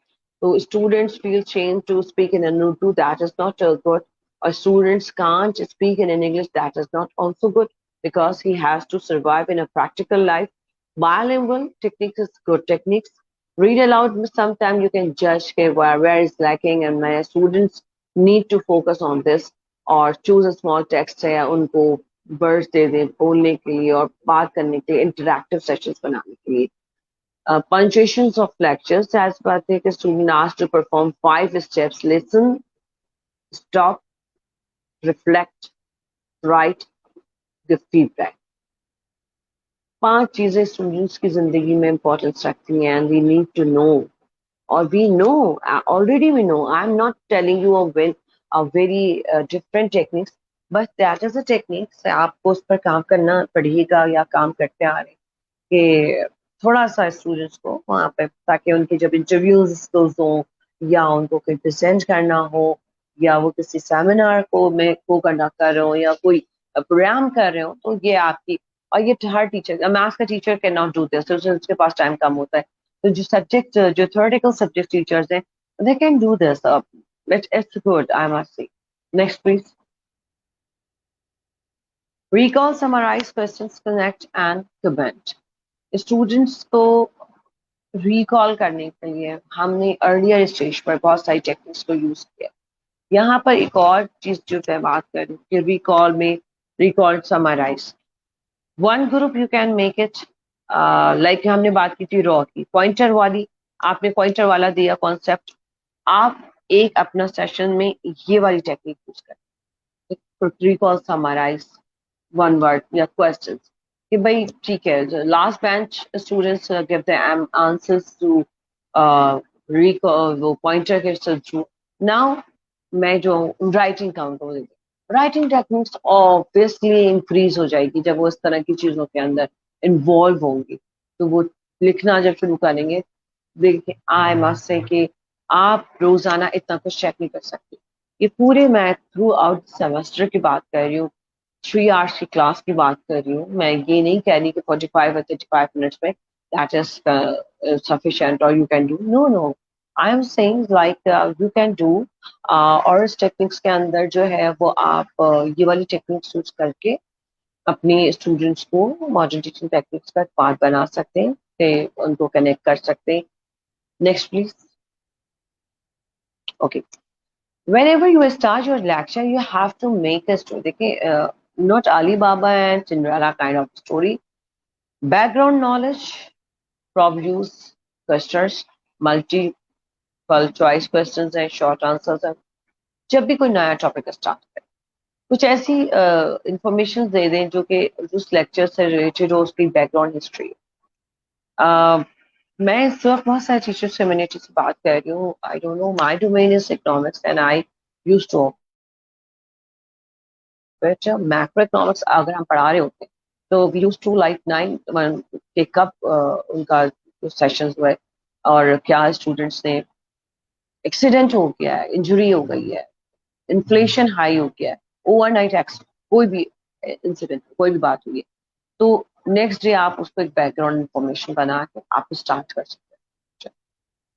Speaker 2: So students feel shame to speak in an Urdu, that is not good. Or students can't speak in an English, that is not also good, because he has to survive in a practical life. Bilingual techniques is good techniques. Read aloud, sometimes you can judge okay, where is lacking, and my students need to focus on this, or choose a small text है उनको words दे दें बोलने के लिए और बात करने के लिए, इंटरैक्टिव सेशंस बनाने के लिए. Punctuations of lectures, as Patrick, a student asked to perform 5 steps: listen, stop, reflect, write, give feedback. 5 चीजें students की जिंदगी में importance रखती हैं, and we need to know, or we know, already we know. I'm not telling you a very different techniques, but that is a technique. आपको उस पर काम करना पड़ेगा या काम करते आ रहे हैं कि थोड़ा सा स्टूडेंट्स को वहाँ पे, ताकि उनकी जब इंटरव्यूज हों या उनको कोई प्रेजेंट करना हो, या वो किसी सेमिनार को में को कंडक्ट कर रहे हो या कोई प्रोग्राम कर रहे हो, तो ये आपकी, और ये हर टीचर, मैथ्स का teacher can not do this, उसके पास टाइम कम होता है. तो जो सब्जेक्ट, जो थ्योरेटिकल सब्जेक्ट टीचर्स हैं, they can do this. It's good, I must say. Next, please. Recall, summarize questions, connect, and comment. Students को रिकॉल करने के लिए हमने अर्लियर स्टेज पर बहुत सारी टेक्निक्स को यूज किया. यहाँ पर एक और चीज जो मैं बात करूँ कि रिकॉल में, recall summarise, one group you can make it like हमने बात की थी रॉ की, पॉइंटर वाली, आपने पॉइंटर वाला दिया कॉन्सेप्ट, आप एक अपना सेशन में ये वाली टेक्निक यूज करें, रिकॉल समराइज वन वर्ड या क्वेश्चन, कि भाई ठीक है, last bench students give the answers to recall, वो पॉइंटर के थ्रू. नाउ मैं जो राइटिंग काउंट हो देती, राइटिंग टेक्निक्स ऑब्वियसली इंक्रीज हो जाएगी जब वो इस तरह की चीजों के अंदर इन्वॉल्व होंगी. तो वो लिखना जब शुरू करेंगे, देखिए आई मस्ट से कि आप रोजाना इतना कुछ चेक नहीं कर सकते. ये पूरे मैं थ्रू आउट सेमेस्टर की बात कर रही हूँ, 3 hours की क्लास की बात कर रही हूँ. मैं ये नहीं कह रही कि 45 or 35 minutes में that is sufficient or you can do. No. I am saying like you can do और इस टेक्निक्स के अंदर जो है वो आप ये वाली टेक्निक्स यूज करके अपने स्टूडेंट्स को मॉडर्न टीचिंग टेक्निक्स का पार्ट बना सकते हैं, कि उनको कनेक्ट कर सकते हैं. Next please. Okay. Whenever you start your lecture, you have to make a story. देखिए, not Alibaba and Cinderella kind of story. Background knowledge, problems, questions, multiple choice questions and short answers. जब भी कोई नया topic start करें, कुछ ऐसी information दे दें जो कि उस लेक्चर से रिलेटेड हो, उसकी बैकग्राउंड हिस्ट्री. मैं इस वक्त बहुत सारे टीचर्स कम्युनिटी से बात कर रही हूँ. I don't know, my domain is economics and I used to macro economics. अगर हम पढ़ा रहे होते हैं तो वी यूज्ड टू लाइक 9 के कब उनका जो सेशंस हुए और क्या स्टूडेंट्स ने एक्सीडेंट हो गया है, इंजरी हो गई है, इन्फ्लेशन हाई हो गया है, ओवरनाइट एक्सीडेंट, कोई भी इंसिडेंट, कोई भी बात हुई है, तो नेक्स्ट डे आप उसको एक बैकग्राउंड इंफॉर्मेशन बना के आप स्टार्ट कर सकते हैं.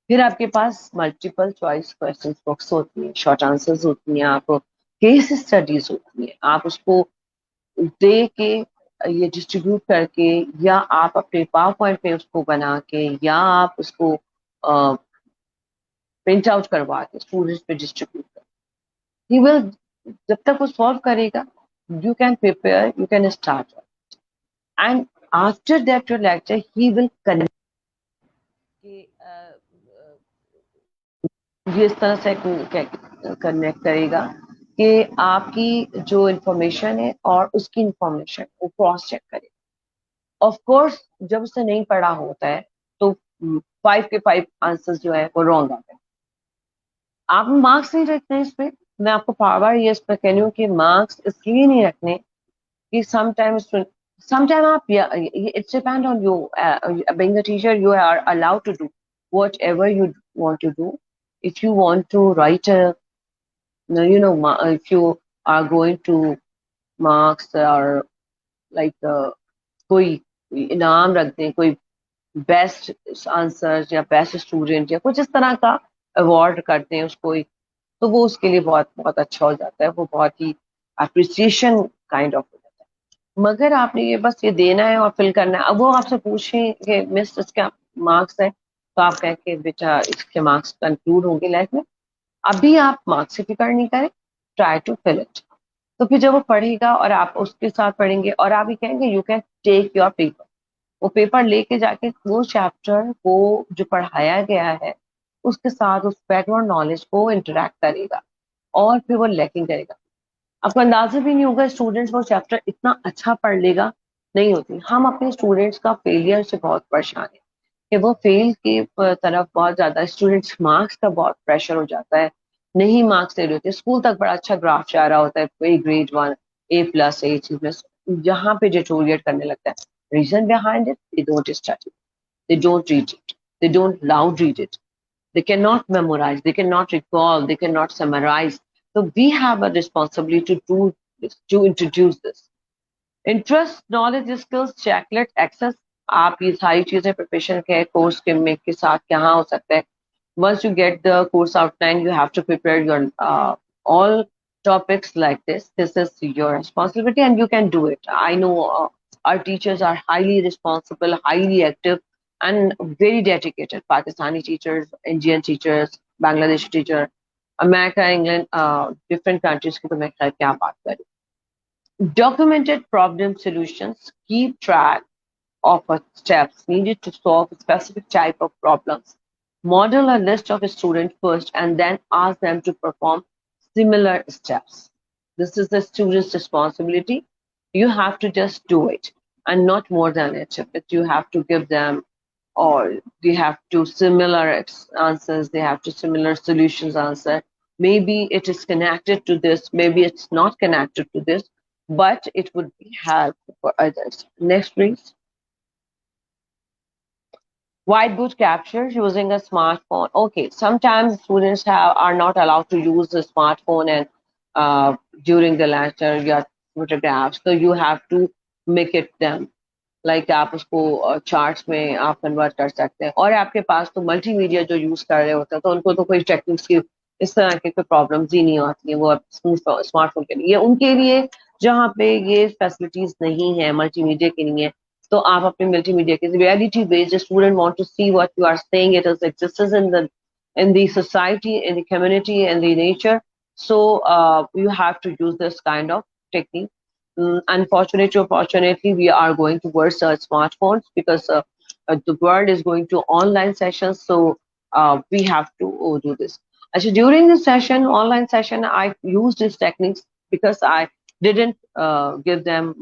Speaker 2: फिर आपके पास मल्टीपल चॉइस क्वेश्चन बुक्स होती हैं, शॉर्ट आंसर्स होती हैं, आप केस स्टडीज होती हैं, आप उसको दे के ये डिस्ट्रीब्यूट करके, या आप अपने पावर पॉइंट पे उसको बना के, या आप उसको प्रिंट आउट करवा के स्टूडेंट्स पे डिस्ट्रीब्यूट कर, ही विल, जब तक वो सॉल्व करेगा, you can prepare, you can start, and after that your lecture he will connect ये इस तरह से कनेक्ट करेगा कि आपकी जो इंफॉर्मेशन है और उसकी इंफॉर्मेशन वो क्रॉस चेक करेगा. ऑफ कोर्स जब उसने नहीं पढ़ा होता है तो 5 के 5 आंसर्स जो है वो रॉन्ग आते हैं. आप मार्क्स नहीं रखते इस पे, मैं आपको बार बार ये इस पर कह रही हूँ कि मार्क्स इसलिए नहीं रखने कि समटाइम्स आप, it's depend on you. Being a teacher, you are allowed to do whatever you want to do. If you want to write if you are going to marks or like कोई इनाम रख दें, कोई best answer या best student या कुछ इस तरह का अवार्ड करते हैं उसको, तो वो उसके लिए बहुत बहुत अच्छा हो जाता है, वो बहुत ही अप्रिसिएशन काइंड ऑफ हो जाता है। मगर आपने ये बस ये देना है और फिल करना है। अब वो आपसे पूछें कि मिस इसका मार्क्स है, तो आप कहें कि बेटा इसके मार्क्स कंक्लूड होंगे लाइफ में, अभी आप मार्क्स की फिक्र नहीं करें, ट्राई टू फिल इट। तो फिर जब वो पढ़ेगा और आप उसके साथ पढ़ेंगे और आप ये कहेंगे you can take your paper, वो पेपर लेके जाके वो चैप्टर को जो पढ़ाया गया है उसके साथ उस बैकग्राउंड नॉलेज को इंटरेक्ट करेगा और फिर वो लैकिंग करेगा। आपको अंदाजा भी नहीं होगा स्टूडेंट्स वो चैप्टर इतना अच्छा पढ़ लेगा, नहीं होती। हम अपने स्टूडेंट्स का फेलियर से बहुत परेशान है कि वो फेल की तरफ बहुत ज्यादा, स्टूडेंट्स मार्क्स का बहुत प्रेशर हो जाता है, नहीं मार्क्स ले रहे होते। स्कूल तक बड़ा अच्छा ग्राफ जा रहा होता है, कोई ग्रेड 1 A+, A+, यहाँ पे डिटोरिएट करने लगता है। Reason behind it, they don't study, they don't read it, they don't loud read it, they cannot memorize, they cannot recall, they cannot summarize. So we have a responsibility to do this, to introduce this. Interest, knowledge, skills, चेकलेट, access, आप ये सारी चीजें preparation के course के में के साथ कहाँ हो सकते हैं। once you get the course outline, you have to prepare your all topics like this is your responsibility and you can do it. I know our teachers are highly responsible, highly active and very dedicated. Pakistani teachers, Indian teachers, Bangladeshi teacher, America, England, different countries की तो मैं खैर क्या बात करूँ। Documented problem solutions keep track of steps needed to solve a specific type of problems. Model a list of students first and then ask them to perform similar steps. This is the student's responsibility. You have to just do it and not more than it. But you have to give them, or they have to similar answers, they have to similar solutions answer. Maybe it is connected to this, maybe it's not connected to this, but it would be helpful for others. Next, please. Whiteboard captures using a smartphone. Okay, sometimes students are not allowed to use the smartphone and during the lecture, your photographs. So you have to make it them. Like आप उसको charts में आप convert कर सकते हैं। और आपके पास तो मल्टीमीडिया जो यूज कर रहे होते हैं तो उनको तो कोई टेक्निक्स की इस तरह की कोई प्रॉब्लम्स ही नहीं आती है, वो स्मार्टफोन के लिए, उनके लिए जहाँ पे ये फैसिलिटीज नहीं है, मल्टीमीडिया की नहीं है, तो आप अपने मल्टीमीडिया के reality based student want to see what you are saying, it is existence in the society, in the community, in the nature. So you have to use this kind of technique. Unfortunately or fortunately, we are going towards smartphones because the world is going to online sessions. So we have to do this. Actually, during the session, online session, I used these techniques because I didn't give them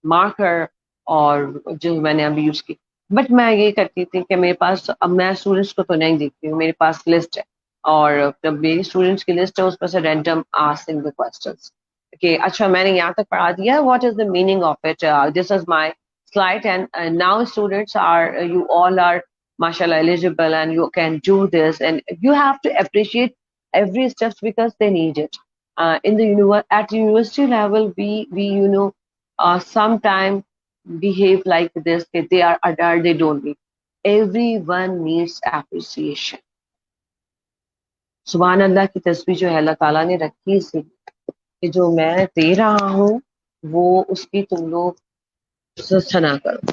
Speaker 2: marker और जो मैंने अभी use की। But मैं ये करती थी कि मेरे पास, अब मैं स्टूडेंट्स को तो नहीं देखती हूँ, मेरे पास लिस्ट है और जब मेरी स्टूडेंट्स की लिस्ट है उसमें से रैंडम आस्किंग द क्वेश्चंस कि अच्छा मैंने यहाँ तक पढ़ा दिया, what is the meaning of it, this is my slide, and now students are, you all are mashallah eligible and you can do this, and you have to appreciate every steps because they need it. In the at the university level, we sometimes behave like this, that they are adult, they don't need. Everyone needs appreciation. सुबहान अल्लाह की तस्बीह जो है अल्लाह ताला ने रखी इसी कि जो मैं दे रहा हूँ वो उसकी तुम लोग सना करो।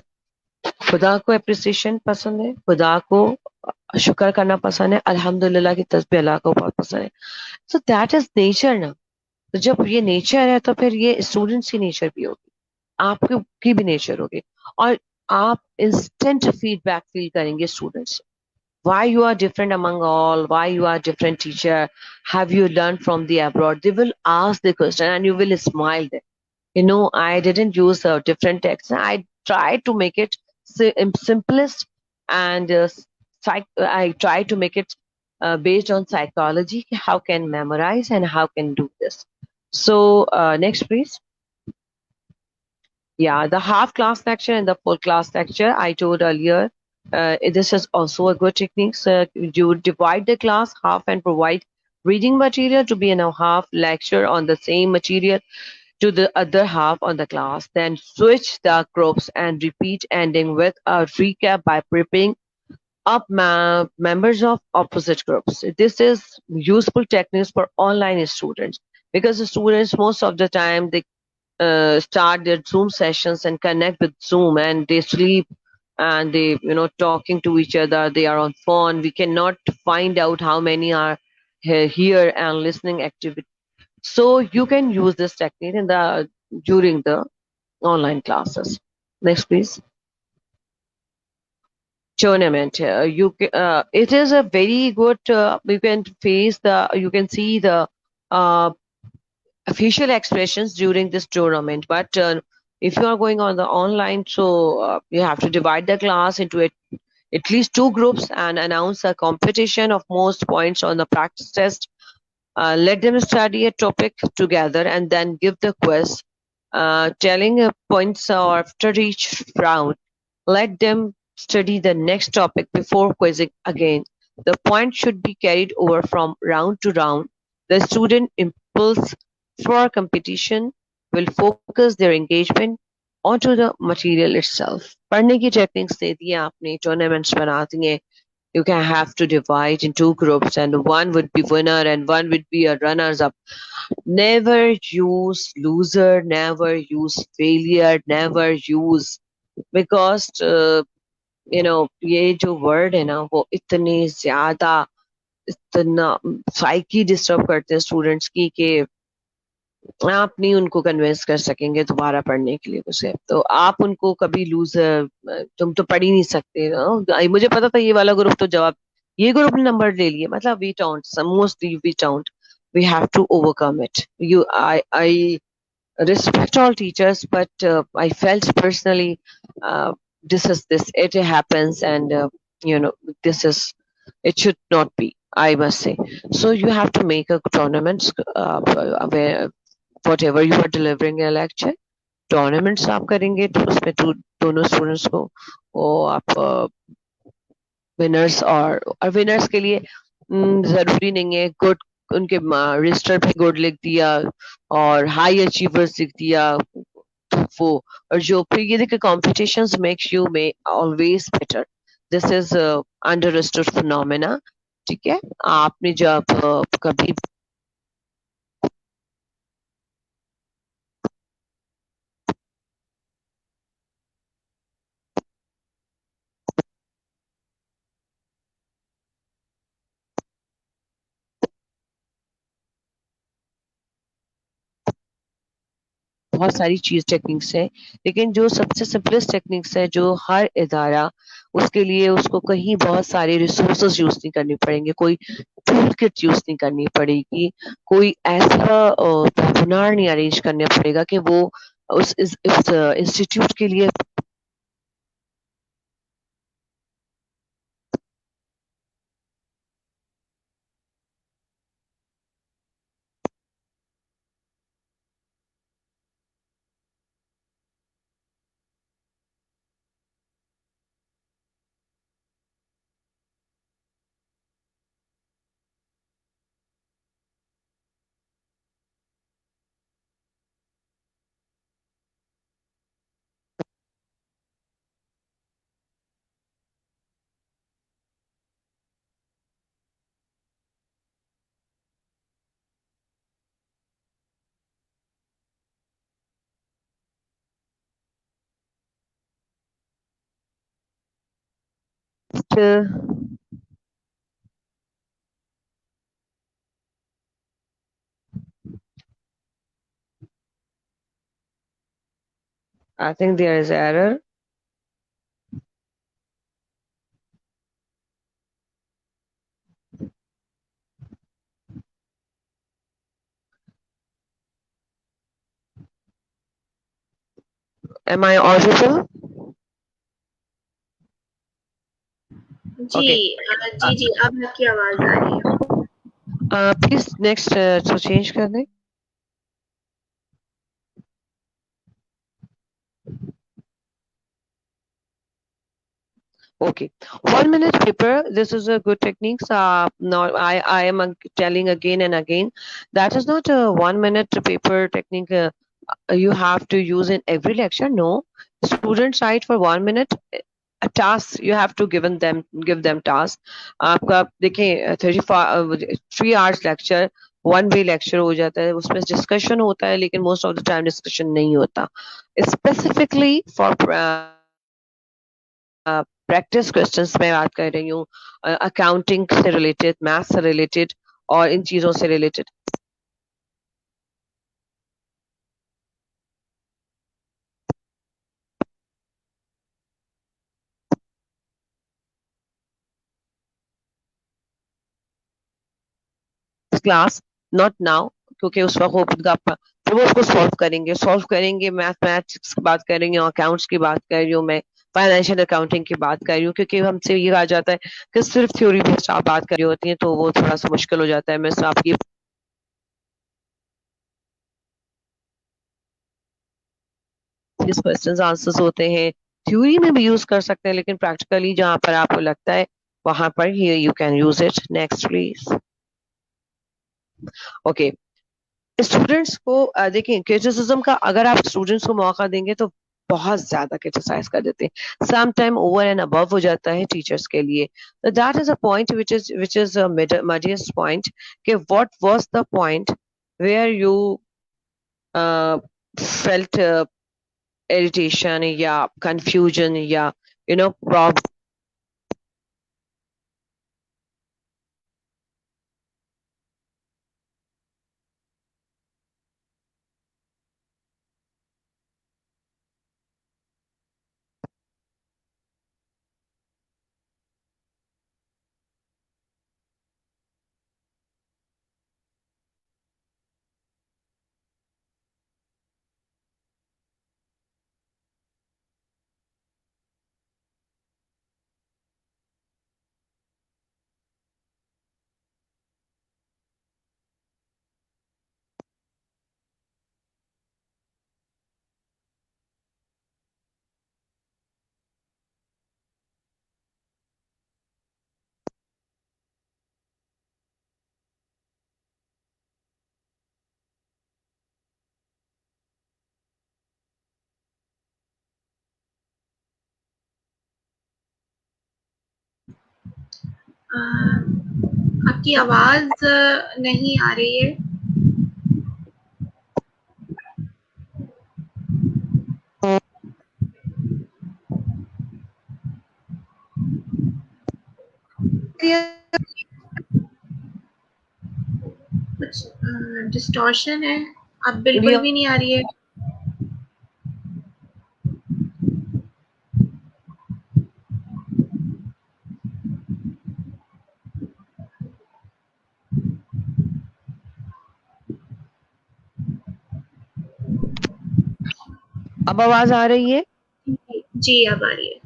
Speaker 2: खुदा को एप्रिसिएशन पसंद है, खुदा को शुक्र करना पसंद है, अल्हम्दुलिल्लाह की तस्बीह अल्लाह को बहुत पसंद है। सो दैट इज नेचर ना। तो जब ये नेचर है तो फिर ये स्टूडेंट्स की नेचर भी होगी, आपकी भी नेचर होगी, और आप इंस्टेंट फीडबैक फील करेंगे students. Why you are different among all? Why you are different teacher? Have you learned from the abroad? They will ask the question and you will smile there. I didn't use a different text. I tried to make it simplest and I tried to make it based on psychology. How can memorize and how can do this? So next, please. Yeah, the half class lecture and the full class lecture I told earlier. This is also a good technique. So you divide the class half and provide reading material to be in a half, lecture on the same material to the other half on the class. Then switch the groups and repeat, ending with a recap by prepping up members of opposite groups. This is useful techniques for online students because the students most of the time they start their Zoom sessions and connect with Zoom and they sleep and they talking to each other. They are on phone. We cannot find out how many are here and listening activity. So you can use this technique in the during the online classes. Next, please. Tournament. It is a very good. You can see the uh, facial expressions during this tournament. But if you are going on the online, so you have to divide the class into at least two groups and announce a competition of most points on the practice test. Let them study a topic together and then give the quiz, telling points after each round. Let them study the next topic before quizzing again. The point should be carried over from round to round. The student impulse for competition will focus their engagement onto the material itself. पढ़ने की techniques दे दी आपने tournaments बना दिए you can have to divide in two groups and one would be winner and one would be a runners up. Never use loser, never use failure, never use because ये जो word है ना वो इतने ज्यादा इतना साइकी डिस्टर्ब करते हैं स्टूडेंट्स की कि आप नहीं उनको कन्विंस कर सकेंगे दोबारा पढ़ने के लिए उसे तो आप उनको कभी लूजर तुम तो पढ़ ही नहीं सकते मुझे पता था ये वाला ग्रुप तो जवाब ये ग्रुप ने नंबर ले लिए मतलब we taunt mostly we taunt we have to overcome it I respect all teachers but I felt personally this it happens and this is it should not be I must say so you have to make a tournament where whatever you are delivering a lecture tournaments आप करेंगे तो उसमें दोनों students को वो आप winners और winners के लिए जरूरी नहीं है गुड उनके रजिस्टर पे गुड लिख दिया और हाई अचीवर्स लिख दिया तो वो और जो फिर ये देखिए competitions makes you may always better this is understood phenomena ठीक है आपने जब कभी बहुत सारी चीज टेक्निक्स है लेकिन जो सबसे सिंपलेस्ट टेक्निक्स है जो हर इदारा उसके लिए उसको कहीं बहुत सारे रिसोर्सेज यूज नहीं करनी पड़ेंगे कोई टूल किट यूज नहीं करनी पड़ेगी कोई ऐसा वेबिनार नहीं अरेंज करना पड़ेगा कि वो उस इंस्टीट्यूट के लिए I think there is error. Am I audible?
Speaker 1: जी जी जी अब आपकी आवाज आ रही है
Speaker 2: प्लीज नेक्स्ट तो चेंज कर दें Okay, 1 minute paper. This is a good technique. Now I am telling again and again that is not a 1 minute paper technique. You have to use in every lecture. No, students write for 1 minute task you have to give them task. आपका देखें 3 hours lecture, one way lecture हो जाता है, उसमें discussion होता है लेकिन most of the time discussion नहीं होता. स्पेसिफिकली फॉर प्रैक्टिस क्वेश्चंस में बात कर रही हूँ, अकाउंटिंग से रिलेटेड, मैथ्स से रिलेटेड और इन चीजों से रिलेटेड. क्लास, नॉट नाउ, क्योंकि उस वक्त फिर वो उसको सॉल्व करेंगे मैथमेटिक्स की बात कर रही हूँ, अकाउंट्स की बात कर रही हूँ मैं, फाइनेंशियल अकाउंटिंग की बात कर रही हूँ, क्योंकि हमसे ये कहा जाता है कि सिर्फ थ्योरी बेस्ड आप बात कर रही होती हैं तो वो थोड़ा सा मुश्किल हो जाता है. मैं आपकी क्वेश्चंस आंसर्स होते हैं, थ्योरी में भी यूज कर सकते हैं लेकिन प्रैक्टिकली जहां पर आपको लगता है वहां पर ही you can use it. Next please. Okay. Students को देखिए, क्रिटिसिज्म का अगर आप स्टूडेंट्स को मौका देंगे तो बहुत ज्यादा क्रिटिसाइज कर देते हैं, some time over and above हो जाता है टीचर्स के लिए. तो that is a point which is muddiest point, कि what was the point where you felt irritation या कंफ्यूजन या प्रॉब्लम.
Speaker 1: आपकी आवाज नहीं आ रही है. कुछ डिस्टॉर्शन है. अब बिल्कुल भी नहीं आ रही है.
Speaker 2: अब आवाज आ रही है?
Speaker 1: जी अब आ रही है.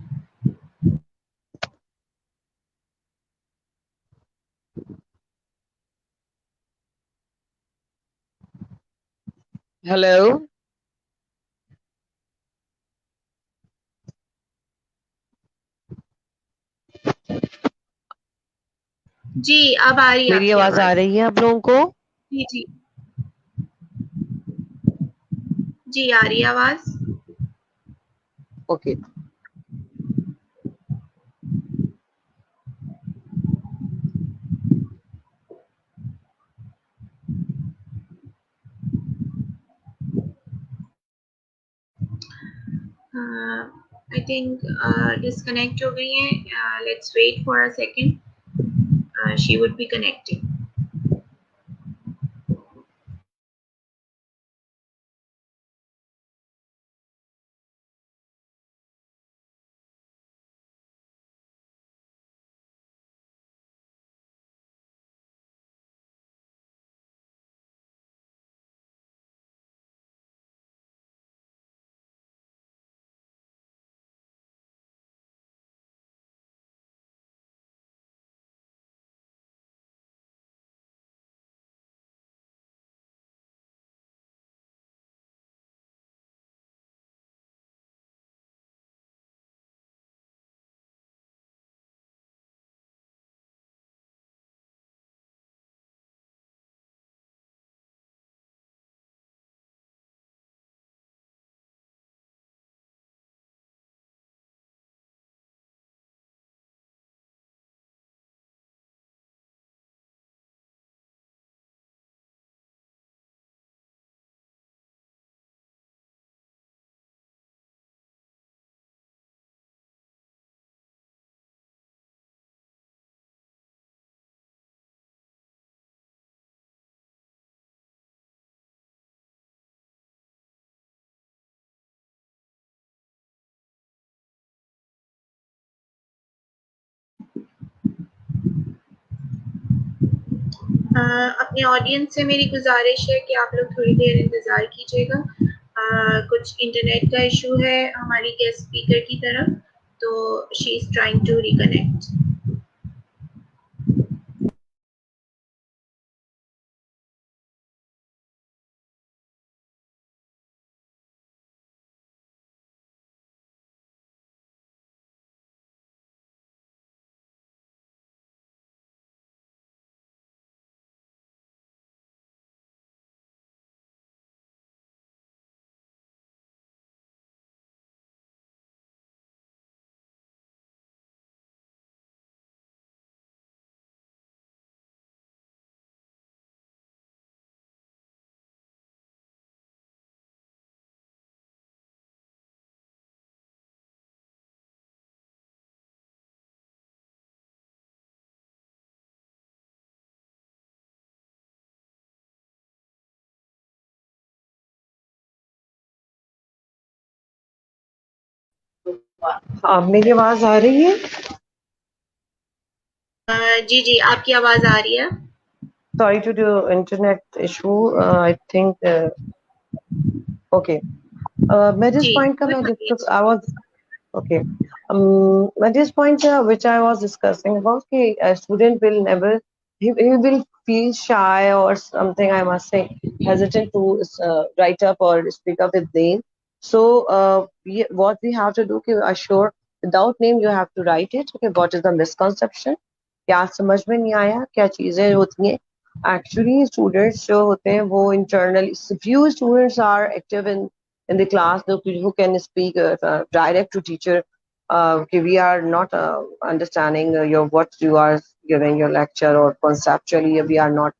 Speaker 2: हेलो.
Speaker 1: जी अब आ रही है
Speaker 2: मेरी
Speaker 1: आपकी
Speaker 2: आवाज आ
Speaker 1: आवाज.
Speaker 2: रही है आप लोगों को?
Speaker 1: जी जी जी आ रही है आवाज.
Speaker 2: ओके.
Speaker 1: आई थिंक डिस्कनेक्ट हो गई है. Let's wait for a second. She would be connecting. अपने ऑडियंस से मेरी गुजारिश है कि आप लोग थोड़ी देर इंतज़ार कीजिएगा। कुछ इंटरनेट का इशू है हमारी गेस्ट स्पीकर की तरफ, तो she is trying to reconnect.
Speaker 2: मेरी आवाज आ रही है?
Speaker 1: जी जी, आपकी आवाज़ आ रही है।
Speaker 2: Sorry to the internet issue. I think okay. At this
Speaker 1: ji,
Speaker 2: point,
Speaker 1: कोई
Speaker 2: I
Speaker 1: बात नहीं।
Speaker 2: discuss. I was okay. At this point, which I was discussing about, कि a student will never, he will feel shy or something. I must say, hesitant to write up or speak up with name. So, what we have to do, कि assure without name, you have to write it. Okay, what is the misconception? क्या समझ में नहीं आया, क्या चीजें होती हैं? Actually, students जो होते हैं वो internally, few students are active in the class who can speak direct to teacher. Okay, we are not understanding your what you are giving your lecture, or conceptually we are not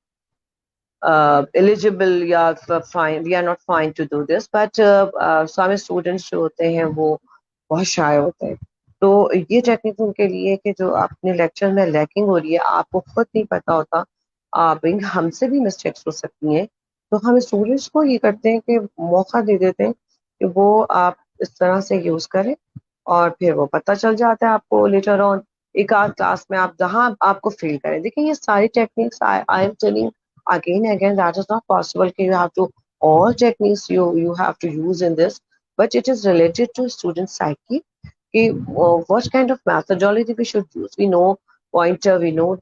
Speaker 2: eligible, या fine, we are not fine to do this, but some students जो होते हैं वो बहुत shy होते हैं, तो ये टेक्निक उनके लिए कि जो अपने लेक्चर में लैकिंग हो रही है, आपको खुद नहीं पता होता, हमसे भी मिस्टेक्स हो सकती हैं, तो हम स्टूडेंट्स को ये करते हैं कि मौका दे देते हैं कि वो आप इस तरह से यूज करें, और फिर वो पता चल जाता है आपको लेटर ऑन, एक आध क्लास में आप जहाँ आपको फील करें। देखिए ये सारी techniques I am telling again that is not possible, you have to all techniques you have to use in this, but it is related to student psyche, what kind of methodology we should use. We know pointer, we know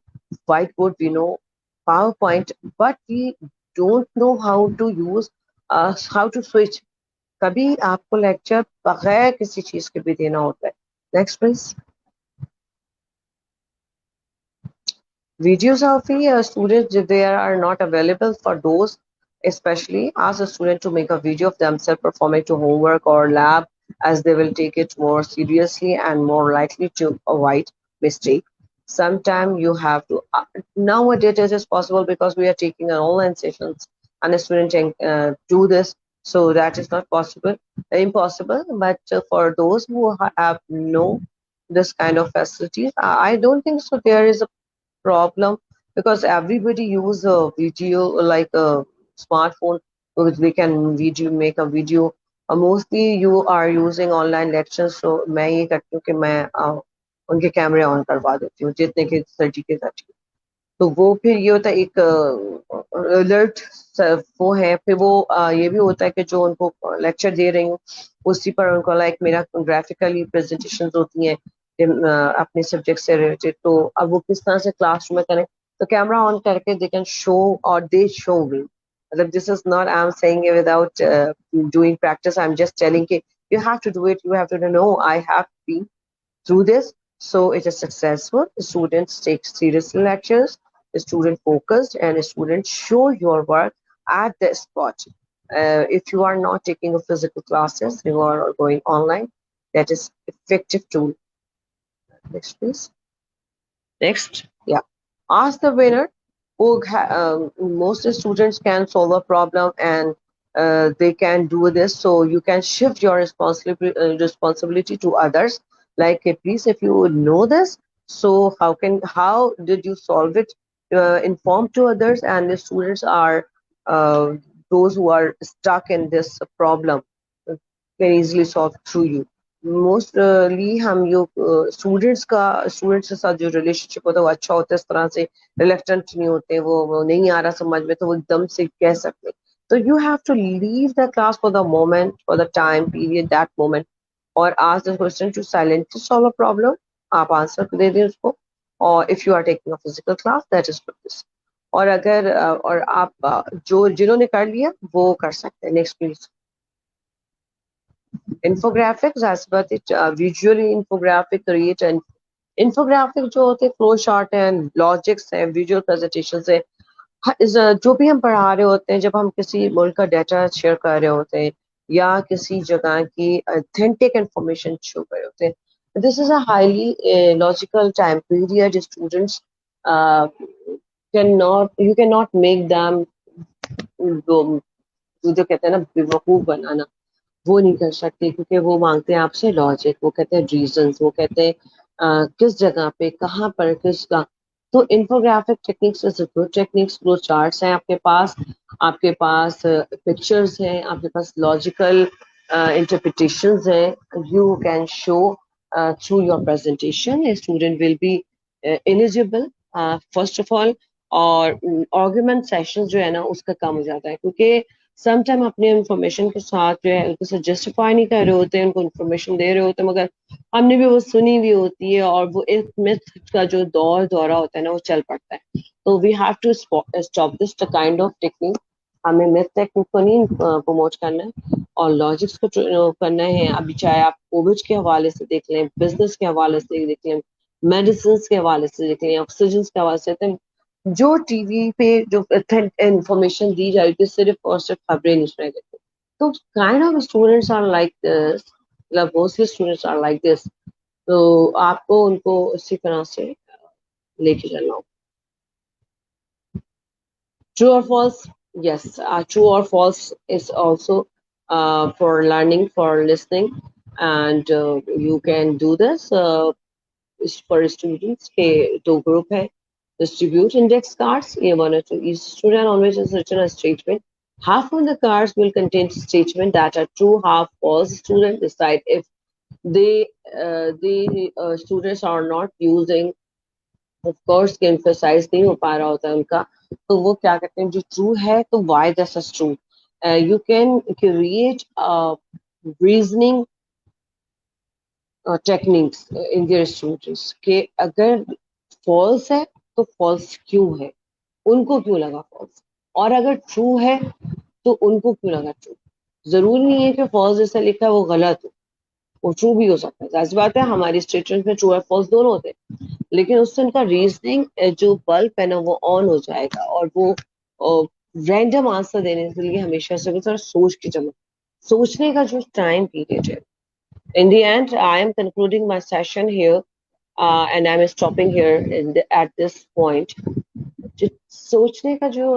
Speaker 2: whiteboard, we know PowerPoint, but we don't know how to use how to switch. कभी आपको lecture बगैर किसी चीज के भी देना होता है। Next please. Videos of the students, they are not available for those, especially ask a student to make a video of themselves performing to homework or lab, as they will take it more seriously and more likely to avoid mistake. Sometime you have to, nowadays it is possible because we are taking an online sessions and a student can do this, so that is not possible, impossible, but for those who have no this kind of facilities, I don't think so there is a problem, because everybody use a video like a smartphone, because we can video make a video. Mostly you are using online lectures, so मैं ये करती हूँ कि मैं उनके कैमरे on करवा देती हूँ जितने के सर्टिफिकेट अच्छी, तो वो फिर ये होता है एक अलर्ट वो है, फिर वो ये भी होता है कि जो उनको लेक्चर दे रही हूँ उसी पर उनको लाइक मेरा ग्राफिकली प्रेजेंटेशन होती हैं अपने सब्जेक्ट से रिलेटेड, तो अब वो किस तरह से क्लासरूम में करें, तो कैमरा ऑन करके दे कैन शो, और दे शो मी, मतलब this is not I am saying without doing practice, I am just telling कि you have to do it, you have to know I have been through this, so it is successful. Students take seriously lectures, student focused, and students show your work at the spot. If you are not taking a physical classes, you are going online, that is effective tool. Next, please. Next, yeah. Ask the winner. Most students can solve a problem, and they can do this. So you can shift your responsibility to others. Like, please, if you know this, so how did you solve it? Inform to others, and the students are uh, those who are stuck in this problem can easily solve through you. Mostly हम students के साथ जो relationship होता है वो अच्छा होता है, इस तरह से रिलेक्टेंट नहीं होते, वो नहीं आ रहा समझ में तो वो एकदम से कह सकते। तो you have to leave the class for the moment, for the time period, that moment, और ask the question to silently solve a problem. आप आंसर दे दें उसको। और if you are taking a physical class, that is this. और अगर और आप जो जिन्होंने कर लिया वो कर सकते हैं। Next please. Infographics, as but it visually infographic create an infographic जो होते हैं फ्लो चार्ट है, लॉजिक्स है, विजुअल प्रेजेंटेशन है। जो भी हम पढ़ा रहे होते हैं, जब हम किसी मुल्क का डाटा शेयर कर रहे होते हैं या किसी जगह की ऑथेंटिक इंफॉर्मेशन शो कर रहे होते हैं, this is a highly logical time period. Students can not you can not make them जो कहते हैं ना बेवकूफ बनाना, वो नहीं कर सकते, क्योंकि वो मांगते हैं आपसे लॉजिक, वो कहते हैं रीजंस, वो कहते हैं किस जगह पे कहाँ पर किसका। तो infographic techniques is good techniques. Flow charts हैं आपके पास पिक्चर्स हैं, आपके पास लॉजिकल इंटरप्रिटेशंस हैं। You can show through your presentation a student will be eligible first of all. और आर्गुमेंट सेशन जो है ना उसका कम हो जाता है, क्योंकि समटाइम अपने इंफॉर्मेशन के साथ जो है उनको जस्टिफाई नहीं कर रहे होते हैं, उनको इन्फॉर्मेशन दे रहे होते हैं, मगर हमने भी वो सुनी हुई होती है और वो एक मिथ का जो दौरा होता है ना वो चल पड़ता है। तो we have to stop this kind of technique. हमें मिथ टेक्निक को नहीं प्रमोट करना है और लॉजिक्स को करना है। अभी चाहे आप कोविड के हवाले से देख लें, बिजनेस के हवाले से देख लें, मेडिसिन के हवाले से देख लें, ऑक्सीजन के हवाले से, जो टीवी पे जो इंफॉर्मेशन दी जा रही थी सिर्फ और सिर्फ खबरें नहीं सुनाई देती। तो kind of students are like this, मतलब mostly students are like this. तो आपको उनको इसी तरह से लेके चलना हो। True or false? Yes, true or false is also for learning, for listening, and you can do this for students के दो group है। Distribute index cards, ये one or two. Each student on which is written a statement. Half of the cards will contain statement that are true, half false. Students decide if the students are not using, of course के emphasise नहीं हो पा रहा होता है उनका, तो वो क्या करते हैं, जो ट्रू है तो why this is true. You can create reasoning techniques in their students के अगर फॉल्स है तो फॉल्स क्यों है, उनको क्यों लगा फॉल्स, और अगर ट्रू है तो उनको क्यों लगा ट्रू। जरूरी नहीं है कि फॉल्स जैसा लिखा है वो गलत हो, वो ट्रू भी हो सकता है। जाहिर बात है हमारी स्टेटमेंट में ट्रू और फॉल्स दोनों होते हैं, लेकिन उससे उनका रीजनिंग जो बल्ब है ना वो ऑन हो जाएगा, और वो रैंडम आंसर देने के लिए हमेशा से थोड़ा सोच के चलो। सोचने का जो टाइम पीरियड है, in the end I am concluding my session here, and I'm stopping here at this point। जो सोचने का जो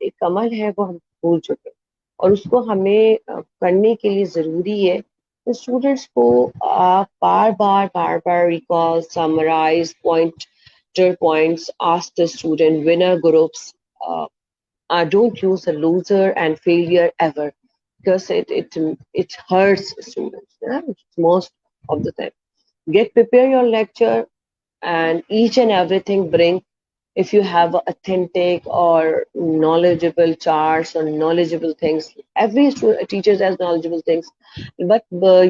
Speaker 2: एक अमल है वो हम भूल चुके हैं, और उसको हमें करने के लिए जरूरी है स्टूडेंट्स को बार बार recall, summarise points, ask the student, winner groups, don't use a loser and failure ever, because it hurts students, yeah? Most of the time. Prepare your lecture, and each and everything bring, if you have authentic or knowledgeable charts or knowledgeable things, every teacher has knowledgeable things, but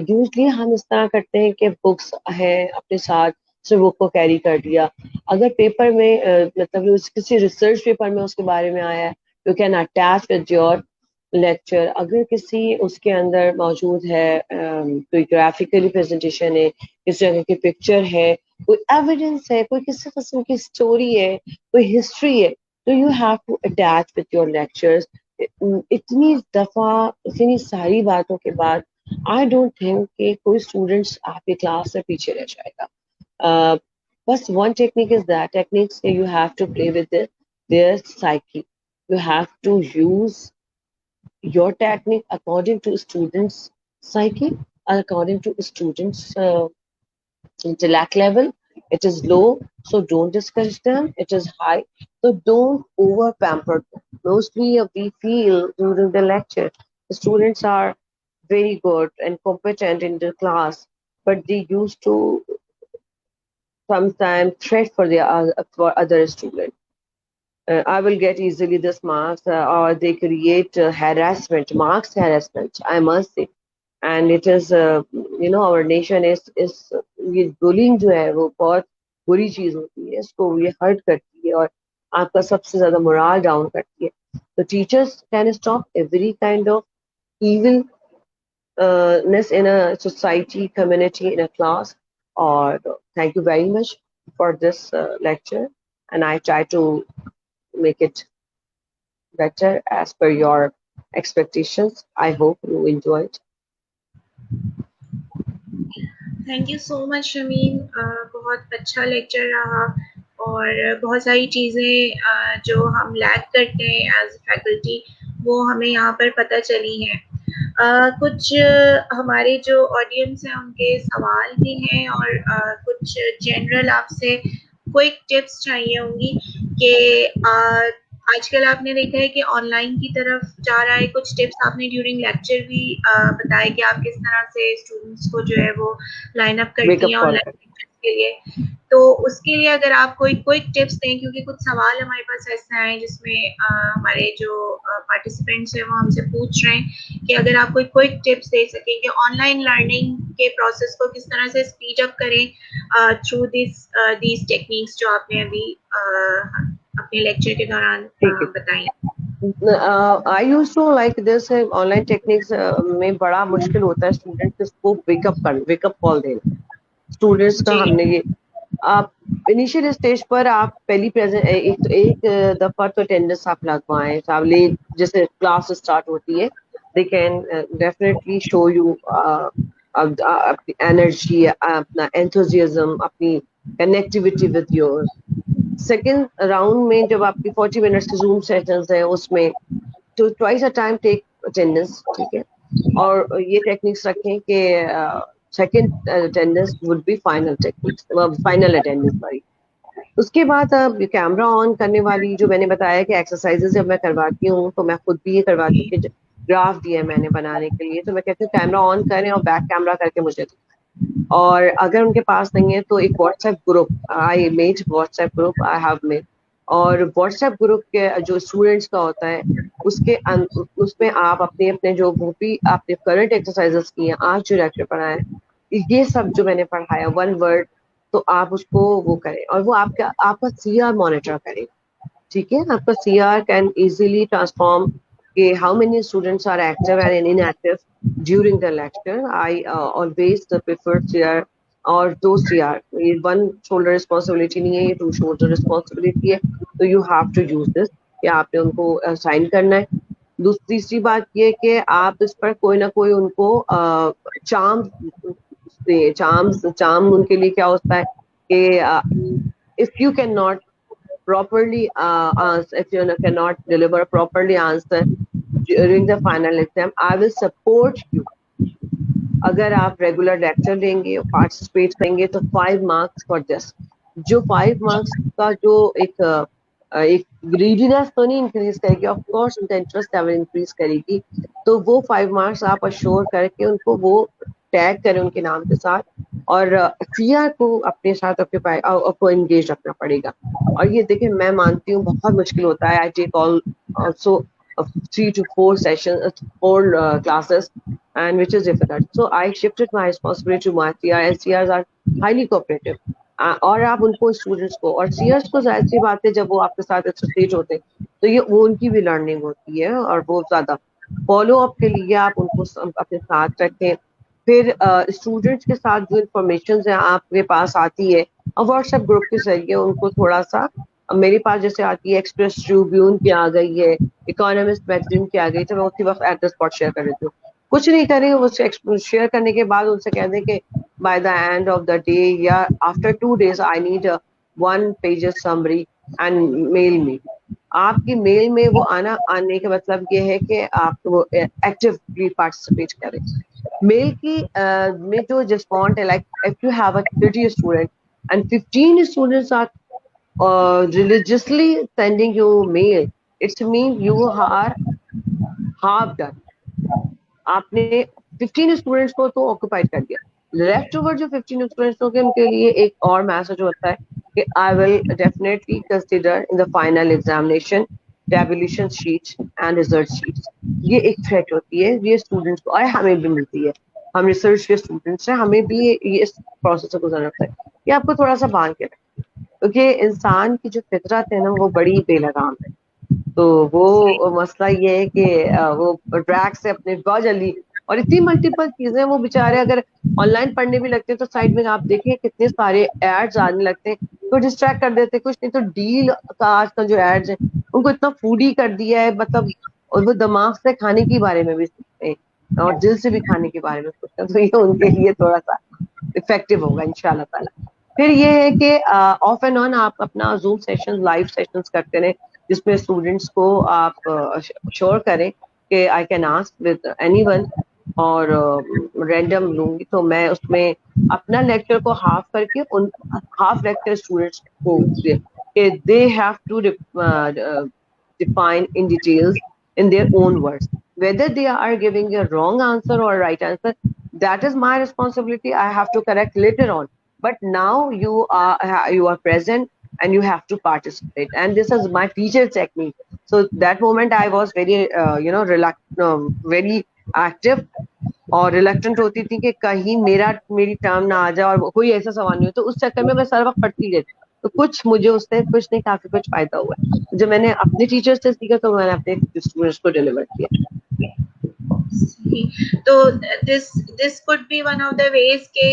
Speaker 2: usually हम इस तरह करते हैं कि books है अपने साथ, सिर्फ बुक को कैरी कर दिया। अगर पेपर में मतलब किसी रिसर्च पेपर में उसके बारे में आया है, you can attach with your lecture. अगर किसी उसके अंदर मौजूद है कोई ग्राफिकली प्रेजेंटेशन है, किस जगह की पिक्चर है, कोई एविडेंस है, कोई किसी किस्म की स्टोरी है, कोई हिस्ट्री है, तो you have to attach with your lectures. इतनी दफा इतनी सारी बातों के बाद आई डोंट थिंक कि कोई स्टूडेंट्स आपकी क्लास से पीछे रह जाएगा। बस one technique is that techniques, you have to play with their psyche, you have to use your technique according to students psyche, according to students intellect level. It is low, so don't discourage them. It is high, so don't over pamper them. Mostly we feel during the lecture the students are very good and competent in the class, but they used to sometimes threat for for other students. I will get easily this marks, or they create harassment, marks harassment, I must say. And it is, our nation is ये bullying जो है वो बहुत बुरी चीज होती है, इसको ये हर्ट करती है और आपका सबसे ज्यादा मोरल डाउन करती है. So teachers can stop every kind of evilness in a society, community, in a class. Or thank you very much for this lecture, and I try to make it better as per your expectations. I hope you enjoyed.
Speaker 1: Thank you so much Shamin, बहुत अच्छा lecture रहा और बहुत सारी चीज़ें जो हम lack करते हैं एज फैकल्टी वो हमें यहाँ पर पता चली हैं. कुछ हमारे जो ऑडियंस हैं उनके सवाल भी हैं और कुछ जनरल आपसे क्विक टिप्स चाहिए होंगी कि आजकल आपने देखा है कि ऑनलाइन की तरफ जा रहा है. कुछ टिप्स आपने ड्यूरिंग लेक्चर भी बताए कि आप किस तरह से स्टूडेंट्स को जो है वो लाइन अप करती हैं ऑनलाइन लेक्चर के लिए. तो उसके लिए अगर आप कोई क्विक टिप्स दें, क्योंकि कुछ सवाल हमारे पास ऐसे आए जिसमें हमारे जो पार्टिसिपेंट्स हैं वो हमसे पूछ रहे हैं कि अगर आप कोई क्विक टिप्स दे सकें कि ऑनलाइन लर्निंग के प्रोसेस को किस तरह से स्पीड अप करें थ्रू दीज टेक्निक्स जो आपने अभी अपने लेक्चर के दौरान बताई.
Speaker 2: I use to like this online techniques में बड़ा मुश्किल होता है स्टूडेंट्स को वेकअप कॉल देना. स्टूडेंट्स का हमने ये आप इनिशियल स्टेज पर आप पहली प्रेजेंट एक दफा तो अटेंडेंस आप लगवाएं, आप ले जैसे क्लास स्टार्ट होती है they can definitely show you अपनी एनर्जी, अपना एंथुजियाज्म, अपनी connectivity with your. Second round में जब आपकी 40 मिनट्स की जूम सेशंस है उसमें तो twice a time take attendance, ठीक है. और ये टेक्निक्स रखें कि second attendance would be final techniques, final attendance sorry. उसके बाद अब कैमरा ऑन करने वाली जो मैंने बताया कि एक्सरसाइजेज जब मैं करवाती हूँ तो मैं खुद भी ये करवाती हूँ कि ग्राफ दिया है मैंने बनाने के लिए, तो मैं कहती हूँ कैमरा ऑन करें और बैक कैमरा करके मुझे. और अगर उनके पास नहीं है तो एक WhatsApp group, I made WhatsApp group, I have made. और व्हाट्सएप ग्रुप के जो स्टूडेंट्स का होता है उसमें आप अपने अपने जो वो भी आपने करंट एक्सरसाइजेस की हैं, आज जो लेक्चर पढ़ाए ये सब जो मैंने पढ़ाया वन वर्ड, तो आप उसको वो करें और वो आपका सीआर मॉनिटर करें, ठीक है. आपका सीआर कैन इजीली ट्रांसफॉर्म कि how many students are active and inactive during the lecture. I always prefer CR और दो सीआर. ये वन शोल्डर रिस्पॉन्सिबिलिटी नहीं है, ये टू शोल्डर रिस्पॉन्सिबिलिटी है. तो you have to use this कि आपने उनको साइन करना है. तीसरी बात ये कि आप इस पर कोई ना कोई उनको चार्म उनके लिए क्या होता है कि if you cannot properly answer, if you cannot deliver properly answer during the final exam, I will support you. अगर आप रेगुलर लेक्चर लेंगे, पार्टिसिपेट करेंगे तो 5 मार्क्स फॉर दिस. जो 5 मार्क्स का जो एक ग्रीडीनेस तो नहीं इंक्रीज करेगी, ऑफ कोर्स उनका इंटरेस्ट लेवल इंक्रीज करेगी. तो वो 5 मार्क्स आप अश्योर करके उनको वो टैग करें उनके नाम के साथ और सीआर को अपने साथ आपको एंगेज रखना पड़ेगा. और ये देखिए मैं मानती हूँ बहुत मुश्किल होता है. I take also 3 to 4 sessions, 4 classes, and which is difficult. So I shifted my responsibility to my CR, and CRs are highly cooperative. और आप उनको स्टूडेंट्स को और सीयर्स को जाहिर सी बात है जब वो आपके साथ एसोसिएट होते हैं तो ये वो उनकी भी लर्निंग होती है और वो ज्यादा फॉलो अप के लिए आप उनको अपने साथ रखें. फिर स्टूडेंट्स के साथ जो इन्फॉर्मेशन है आपके पास आती है और व्हाट्सएप ग्रुप के जरिए उनको थोड़ा सा, मेरे पास जैसे आती है एक्सप्रेस ट्रिब्यून की आ गई है, इकोनॉमिस्ट मैगजीन की आ गई, तो मैं उसी वक्त एट द स्पॉट शेयर कर देती हूँ. कुछ नहीं करें उससे शेयर करने के बाद उनसे कह दें कि by the end of the day या after 2 days I need 1 page summary and mail me. आपकी मेल में वो आने का मतलब ये है कि आप वो एक्टिवली पार्टिसिपेट करें. मेल की में जो रिस्पॉन्ड है, like if you have a 30 student and 15 students are religiously sending you mail, it's mean you are half done. आपने 15 स्टूडेंट्स को तो ऑक्यूपाइड कर दिया. लेफ्ट ओवर जो 15 स्टूडेंट्स होंगे उनके लिए एक और मैसेज होता है कि I will definitely consider in the final examination tabulation sheets and result sheets. ये एक थ्रेट होती है, ये स्टूडेंट्स को और हमें भी मिलती है, हम रिसर्च के स्टूडेंट्स हैं, हमें भी ये इस प्रोसेस से गुजरना पड़ता है। ये आपको थोड़ा सा बांध के रखें, क्योंकि इंसान की जो फितरत है ना वो बड़ी बेलगाम है। तो वो मसला ये है कि वो ट्रैक से अपने बहुत जल्दी, और इतनी मल्टीपल चीजें वो बेचारे अगर ऑनलाइन पढ़ने भी लगते हैं तो साइड में आप देखें कितने सारे एड्स आने लगते हैं, तो डिस्ट्रैक्ट कर देते हैं। कुछ नहीं तो डील का आजकल जो एड्स हैं उनको इतना फूडी कर दिया है, मतलब और वो दिमाग से खाने के बारे में भी सोचते हैं और दिल से भी खाने के बारे में सोचते हैं, तो ये उनके लिए थोड़ा सा इफेक्टिव होगा इंशाल्लाह ताला। फिर ये है कि ऑफ एंड ऑन आप अपना जूम सेशन, लाइव सेशंस करते रहे, जिसमें स्टूडेंट्स को आप श्योर करें कि I can ask with anyone, और रैंडम लूंगी तो मैं उसमें अपना लेक्चर को हाफ करके उन हाफ लेक्चर स्टूडेंट्स को कि they have to define in details in their own words whether they are giving a wrong answer or a right answer. That is my responsibility, I have to correct later on, but now you are present and you have to participate, and this is my teacher technique. So that moment I was very very active और reluctant होती थी कि कहीं मेरी term ना आ जाए और कोई ऐसा सवाल नहीं हो, तो उस चक्कर में मैं सर वक्त पढ़ती रहती। तो कुछ मुझे उससे कुछ नहीं काफी कुछ फायदा हुआ है। जब मैंने अपने टीचर से सीखा तो मैंने अपने स्टूडेंट्स को डिलीवर किया।
Speaker 1: तो this this could be one of the ways के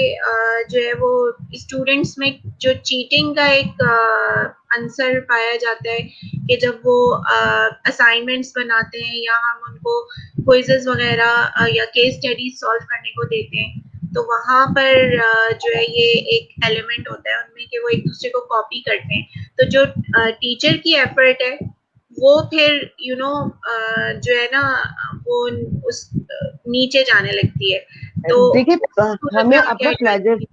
Speaker 1: जो है वो स्टूडेंट्स में जो चीटिंग का एक आंसर पाया जाता है कि जब वो असाइनमेंट्स बनाते हैं या हम उनको क्विजेस वगैरह या केस स्टडीज सॉल्व करने को देते हैं, तो वहां पर जो है ये एक एलिमेंट होता है उनमें कि वो एक दूसरे को कॉपी करते हैं। तो जो टीचर की एफर्ट है वो फिर जो है ना वो उस नीचे जाने लगती है। तो
Speaker 2: देखिए हमें अपना प्लेजर,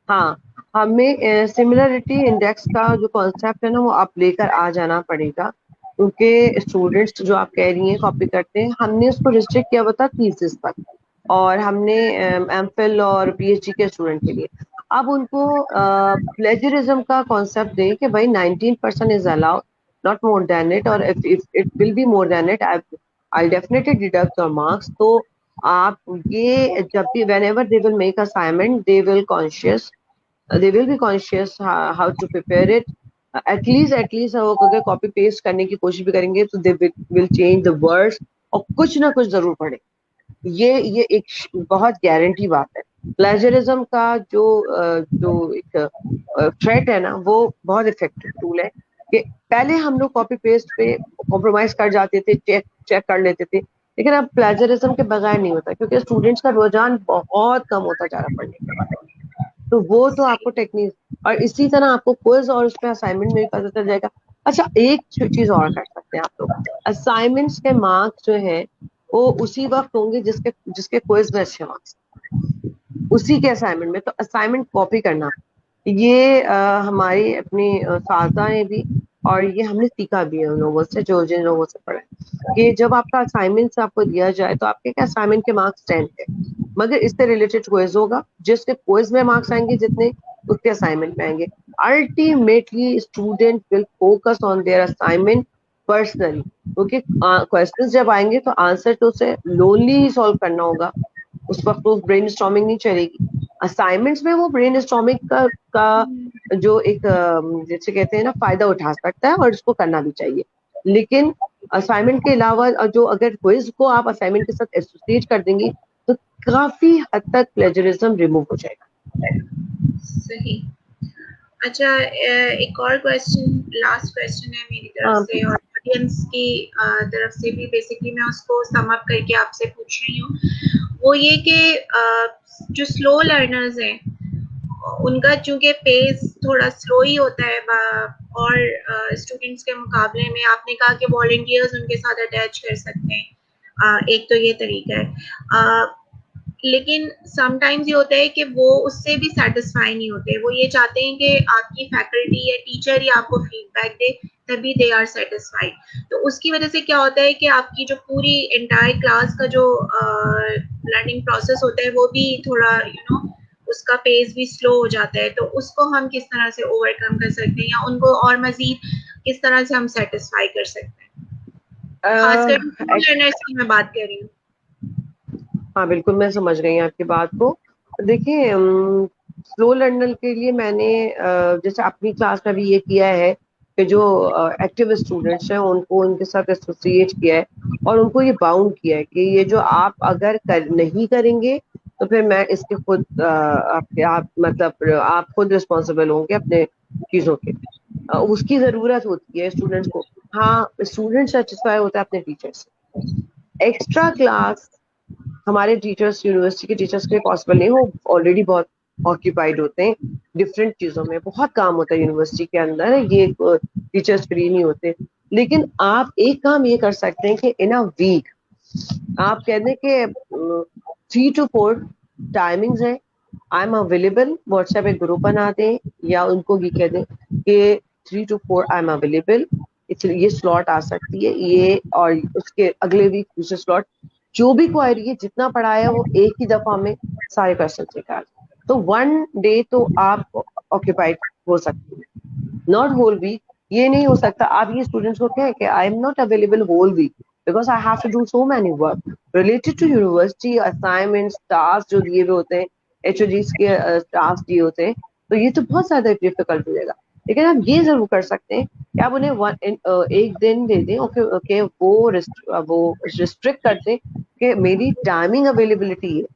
Speaker 2: हाँ हमें सिमिलरिटी इंडेक्स का जो कॉन्सेप्ट है ना वो आप लेकर आ जाना पड़ेगा, क्योंकि स्टूडेंट्स जो आप कह रही हैं कॉपी करते हैं, हमने उसको रिस्ट्रिक्ट किया हुआ था थीसिस तक, और हमने एमफिल और पीएचडी के स्टूडेंट के लिए अब उनको प्लेजरिज्म का कॉन्सेप्ट दें कि भाई 19% is allowed, not more than it, और if it will be more than it I definitely deduct your marks. तो आप ये जब भी whenever they will make assignment they will conscious, they will be conscious how to prepare it. At least वो अगर copy paste करने की कोशिश भी करेंगे तो they will change the words, और कुछ ना कुछ जरूर पढ़े। ये एक बहुत गारंटी बात है। प्लेजरिज्म का जो एक थ्रेट है ना वो बहुत इफेक्टिव टूल है कि पहले हम लोग कॉपी पेस्ट पे कॉम्प्रोमाइज कर जाते थे, चेक कर लेते थे, लेकिन अब प्लेजरिज्म के बगैर नहीं होता, क्योंकि स्टूडेंट्स का रुझान बहुत कम होता जा रहा पढ़ने के बाद। तो वो तो आपको टेक्निक, और इसी तरह आपको क्विज और उसमें असाइनमेंट में पता चल जाएगा। अच्छा एक चीज और कर सकते हैं आप लोग, असाइनमेंट्स के मार्क्स जो है वो उसी वक्त होंगे जिसके जिसके क्विज में अच्छे मार्क्स, उसी के असाइनमेंट में। तो असाइनमेंट कॉपी करना ये हमारी अपनी साजा ने भी, और ये हमने सीखा भी है उन लोगों से जो जिन लोगों से पढ़ा है, कि जब आपका असाइनमेंट आपको दिया जाए तो आपके क्या असाइनमेंट के मार्क्स 10 थे, मगर इससे रिलेटेड क्विज होगा, जिसके क्विज में मार्क्स आएंगे जितने उसके असाइनमेंट में आएंगे। Ultimately student will focus on their assignment personally, क्योंकि क्वेश्चंस जब आएंगे तो आंसर तो उसे लोनली ही सॉल्व करना होगा, उस वक्त तो ब्रेन स्टॉर्मिंग नहीं चलेगी। असाइनमेंट्स में वो ब्रेन स्टॉर्मिंग का जो एक जैसे कहते हैं ना फायदा उठा सकता है, और इसको करना भी चाहिए। लेकिन असाइनमेंट के अलावा जो अगर क्विज को आप असाइनमेंट के साथ एसोसिएट कर देंगे तो काफी हद तक प्लेजरिज्म रिमूव हो जाएगा।
Speaker 1: सही। अच्छा एक और क्वेश्चन, लास्ट क्वेश्चन है मेरी तरफ से और ऑडियंस की तरफ से भी, बेसिकली मैं उसको सम अप करके आपसे पूछ रही हूँ। वो ये कि जो स्लो लर्नर्स हैं उनका चूंकि पेस थोड़ा स्लो ही होता है और स्टूडेंट्स के मुकाबले में, आपने कहा कि वॉलंटियर्स उनके साथ अटैच कर सकते हैं, एक तो ये तरीका है, लेकिन समटाइम्स ये होता है कि वो उससे भी सेटिस्फाई नहीं होते, वो ये चाहते हैं कि आपकी फैकल्टी या टीचर ही आपको फीडबैक दे तभी दे आर सेटिस्फाइड। तो उसकी वजह से क्या होता है कि आपकी जो पूरी एंटायर क्लास का जो लर्निंग प्रोसेस होता है वो भी थोड़ा उसका पेस भी स्लो हो जाता है, तो उसको हम किस तरह से ओवरकम कर सकते हैं या उनको और मजीद किस तरह से हम सेटिस्फाई कर सकते हैं, खासकर लर्नर्स की मैं बात कर रही हूँ।
Speaker 2: हाँ बिल्कुल, मैं समझ गई आपकी बात को। देखिए स्लो लर्नर के लिए मैंने जैसे अपनी क्लास में भी ये किया है कि जो एक्टिव स्टूडेंट्स हैं उनको उनके साथ एसोसिएट किया है और उनको ये बाउंड किया है कि ये जो आप अगर नहीं करेंगे तो फिर मैं इसके खुद आपके आप मतलब आप खुद रिस्पॉन्सिबल होंगे अपने चीजों के। उसकी जरूरत होती है स्टूडेंट्स को। हाँ, स्टूडेंट सेटिस्फाई होता है अपने टीचर से। एक्स्ट्रा क्लास हमारे टीचर्स, यूनिवर्सिटी के टीचर्स के लिए पॉसिबल नहीं, वो ऑलरेडी बहुत ऑक्यूपाइड होते हैं डिफरेंट चीजों में, बहुत काम होता है यूनिवर्सिटी के अंदर, ये टीचर्स फ्री नहीं होते। लेकिन आप एक काम ये कर सकते हैं कि इन अ वीक आप कह दें कि 3 to 4 टाइमिंग्स है, आई एम अवेलेबल, व्हाट्सएप एक ग्रुप बना दें या उनको ये कह दें कि 3 to 4 आई एम अवेलेबल, इसलिए ये स्लॉट आ सकती है ये, और उसके अगले वीक दूसरे स्लॉट। जो भी क्वायरी है, जितना पढ़ाया वो एक ही दफा में सारे क्वेश्चन निकाल, तो 1 डे तो आप ऑक्यूपाइड हो सकते हैं, नॉट होल वीक। ये नहीं हो सकता आप ये स्टूडेंट्स को कहें कि I am not available whole week because I have to do so many work related to university assignments, task जो दिए हुए होते हैं, एचओडीज के टास्क दिए होते हैं, तो ये तो बहुत ज्यादा डिफिकल्ट हो जाएगा। लेकिन आप ये जरूर कर सकते हैं कि आप उन्हें एक दिन दे दें, ओके ओके, वो रिस्ट्रिक्ट कर दें कि मेरी टाइमिंग अवेलेबिलिटी है,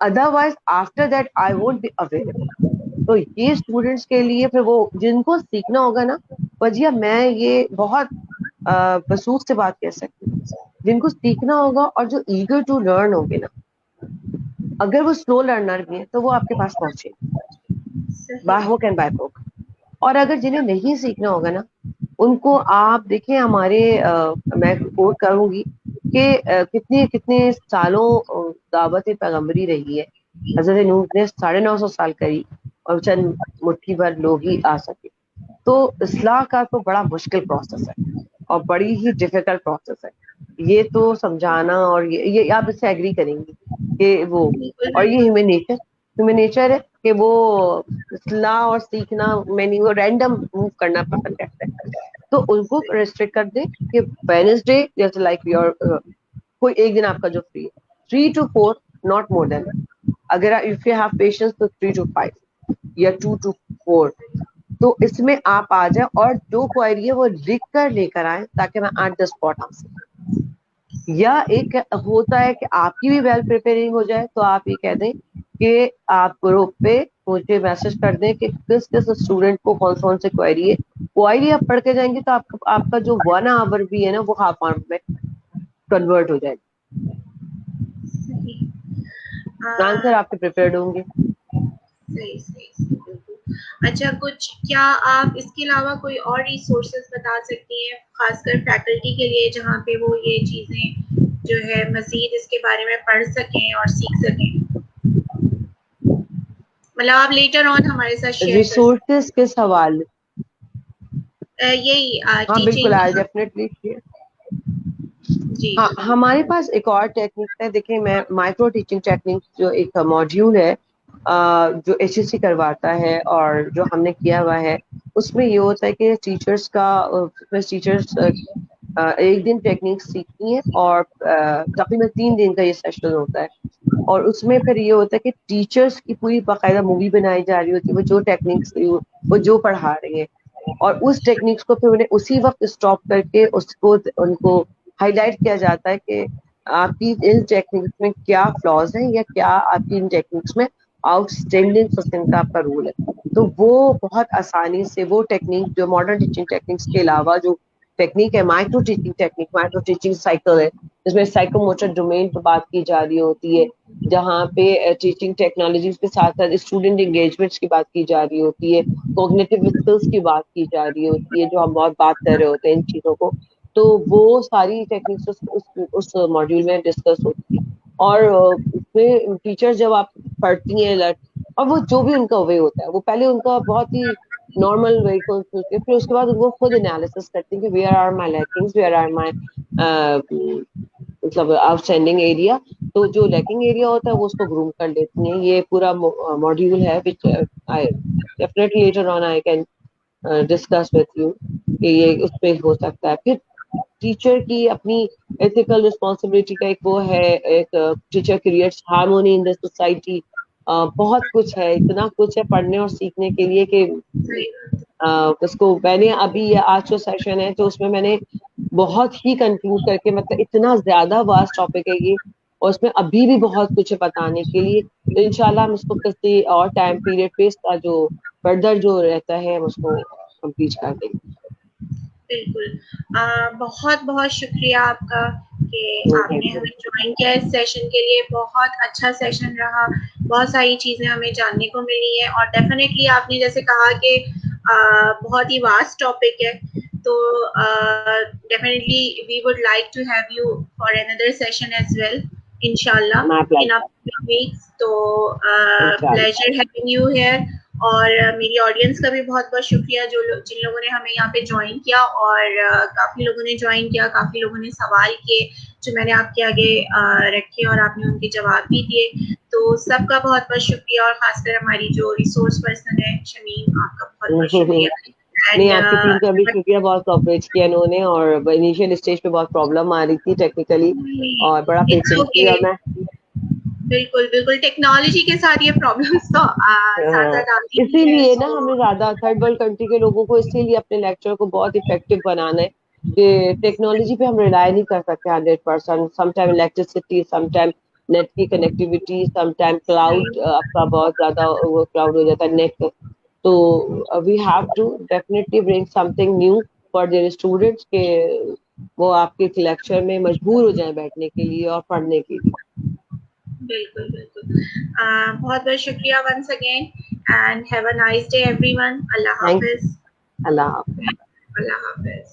Speaker 2: otherwise after that I won't be available. तो ये स्टूडेंट्स के लिए फिर वो जिनको सीखना होगा ना, वजिया मैं ये बहुत वसूख से बात कह सकती हूँ, जिनको सीखना होगा और जो ईगर टू लर्न होंगे ना, अगर वो स्लो लर्नर भी है तो वो आपके पास पहुंचे by hook and by crook. और अगर जिन्हें नहीं सीखना होगा ना, उनको आप देखें हमारे मैं कोट करूंगी कि कितने कितने सालों दावत पैगम्बरी रही है, हजरत नूह ने 950 साल करी और चंद मुट्ठी भर लोग ही आ सके। तो इस्लाह का तो बड़ा मुश्किल प्रोसेस है और बड़ी ही डिफिकल्ट प्रोसेस है, ये तो समझाना। और ये आप इससे एग्री करेंगी कि वो, और ये ह्यूमन नेचर है कि वो इस्लाह और सीखना में नहीं, वो रैंडम मूव करना पसंद करते हैं। तो उनको रेस्ट्रिक्ट कर दें कि वेडनेसडे जैसे लाइक योर कोई एक दिन आपका जो फ्री है, 3 to 4, नॉट मोर देन। अगर इफ यू हैव पेशेंस तो 3 to 5 या 2 to 4, तो इसमें आप आ जाए और जो क्वायरी है वो लिख कर लेकर आए ताकि मैं एट द स्पॉट आंसर। या एक होता है कि आपकी भी वेल प्रिपेयरिंग हो जाए, तो आप ये कह दें कि आप ग्रुप पे मुझे मैसेज कर दें कि किस किस स्टूडेंट को कौन से क्वेरी है। क्वेरी आप पढ़ के जाएंगे तो आपका जो 1 आवर भी है ना, वो हाफ आवर में कन्वर्ट हो जाएगा, आंसर आपके प्रिपेयर्ड होंगे।
Speaker 1: सही सही। अच्छा, कुछ क्या आप इसके अलावा कोई और रिसोर्सेज बता सकती हैं खासकर फैकल्टी के लिए, जहाँ पे वो ये चीजें जो है मजीद इसके बारे में पढ़ सकें और सीख सकें? मतलब आप लेटर ऑन हमारे साथ शेयर कर
Speaker 2: रिसोर्सेज किस हवाले?
Speaker 1: यही
Speaker 2: हाँ बिल्कुल, आई डेफिनेटली शेयर।
Speaker 1: जी
Speaker 2: हाँ, हमारे पास एक और टेक्निक है। देखिए, मैं माइक्रो टीचिंग टेक्निक जो एक मॉड्यूल है जो एचएससी करवाता है और जो हमने किया हुआ है, उसमें ये होता है कि टीचर्स का टीचर्स एक दिन टेक्निक सीखती हैं और तकरीबन 3 दिन का ये सेशन होता है। और उसमें फिर ये होता है कि टीचर्स की पूरी बाकायदा मूवी बनाई जा रही होती है, वो जो टेक्निक्स वो जो पढ़ा रही है, और उस टेक्निक्स को फिर उन्हें उसी वक्त स्टॉप करके उसको उनको हाईलाइट किया जाता है कि आपकी इन टेक्निक्स में क्या फ्लॉज हैं या क्या आपकी इन टेक्निक्स में आउटस्टैंडिंग किस्म का आपका रोल है। तो वो बहुत आसानी से वो टेक्निक जो मॉडर्न टीचिंग टेक्निक्स के अलावा जो टेक्निक है, micro teaching technique, micro teaching cycle है, जिसमें साइकोमोटर डोमेन पर बात की जा रही होती है, जहाँ पे टीचिंग टेक्नोलॉजीज के साथ साथ स्टूडेंट एंगेजमेंट्स की बात की जा रही होती है, कॉग्निटिव स्किल्स की बात की जा रही होती है, जो हम बहुत बात कर रहे होते हैं इन चीजों को। तो वो सारी टेक्निक्स उस मॉड्यूल में डिस्कस होती है। और उसमें टीचर जब आप पढ़ती हैं, और वो जो भी उनका वे होता है, वो पहले उनका बहुत ही नॉर्मल वे को सोचते हैं, फिर उसके बाद उनको खुद एनालिसिस करते हैं कि where are my lackings, where are my मतलब आउटस्टैंडिंग एरिया, तो जो लैकिंग एरिया होता है वो उसको ग्रूम कर लेती हैं। ये पूरा मॉड्यूल है which I definitely later on I can discuss with you कि ये उसमें हो सकता है। फिर टीचर की अपनी एथिकल रिस्पॉन्सिबिलिटी का एक वो है, एक teacher creates harmony in the society. बहुत कुछ है, इतना कुछ है पढ़ने और सीखने के लिए कि उसको मैंने अभी ये आज जो सेशन है तो उसमें मैंने बहुत ही कंक्लूड करके, मतलब इतना ज्यादा वास्ट टॉपिक है ये, और उसमें अभी भी बहुत कुछ है बताने के लिए। तो इंशाल्लाह हम इसको किसी और टाइम पीरियड पे इसका जो फर्दर जो रहता है हम उसको कंप्लीट कर देंगे।
Speaker 1: बिल्कुल। बहुत बहुत शुक्रिया आपका कि आपने हमें ज्वाइन किया इस सेशन के लिए। बहुत अच्छा सेशन रहा, बहुत सारी चीज़ें हमें जानने को मिली है, और डेफिनेटली आपने जैसे कहा कि बहुत ही वास्ट टॉपिक है, तो definitely we would like to have you for another session as well, इंशाल्लाह इन अपकमिंग वीक्स। तो प्लेजर हैविंग यू हियर। और मेरी ऑडियंस का भी बहुत बहुत शुक्रिया जिन लोगों ने हमें यहाँ पे ज्वाइन किया, और काफ़ी लोगों ने ज्वाइन किया, काफ़ी लोगों ने सवाल किए जो मैंने आपके आगे रखे, और आपने उनके जवाब भी दिए। तो सबका बहुत बहुत शुक्रिया, और खासकर हमारी जो रिसोर्स पर्सन है शमीम, आपका बहुत बहुत शुक्रिया।
Speaker 2: नहीं, आपकी टीम का भी शुक्रिया, बहुत कोऑपरेट किया इन्होंने, और इनिशियल स्टेज पे बहुत प्रॉब्लम आ रही थी टेक्निकली, और बड़ा पेशेंटली, और मैं
Speaker 1: बिल्कुल बिल्कुल टेक्नोलॉजी के साथ ये प्रॉब्लम्स तो साथ साथ आती ही है।
Speaker 2: इसीलिए ना हमें ज्यादा थर्ड वर्ल्ड कंट्री के लोगों को इसीलिए अपने लेक्चर को बहुत इफेक्टिव बनाना है कि टेक्नोलॉजी पे हम रिलाई नहीं कर सकते 100%। समटाइम इलेक्ट्रिसिटी, समटाइम नेट की कनेक्टिविटी, समटाइम क्लाउड आपका बहुत ज्यादा वो क्लाउड हो जाता है नेट। तो we have to definitely bring something new for their students के वो आपके लेक्चर में मजबूर हो जाए बैठने के लिए और पढ़ने के लिए।
Speaker 1: बिल्कुल बिल्कुल। बहुत बहुत शुक्रिया once again, and have a nice day everyone. अल्लाह हाफिज।
Speaker 2: अल्लाह हाफिज।
Speaker 1: अल्लाह हाफिज।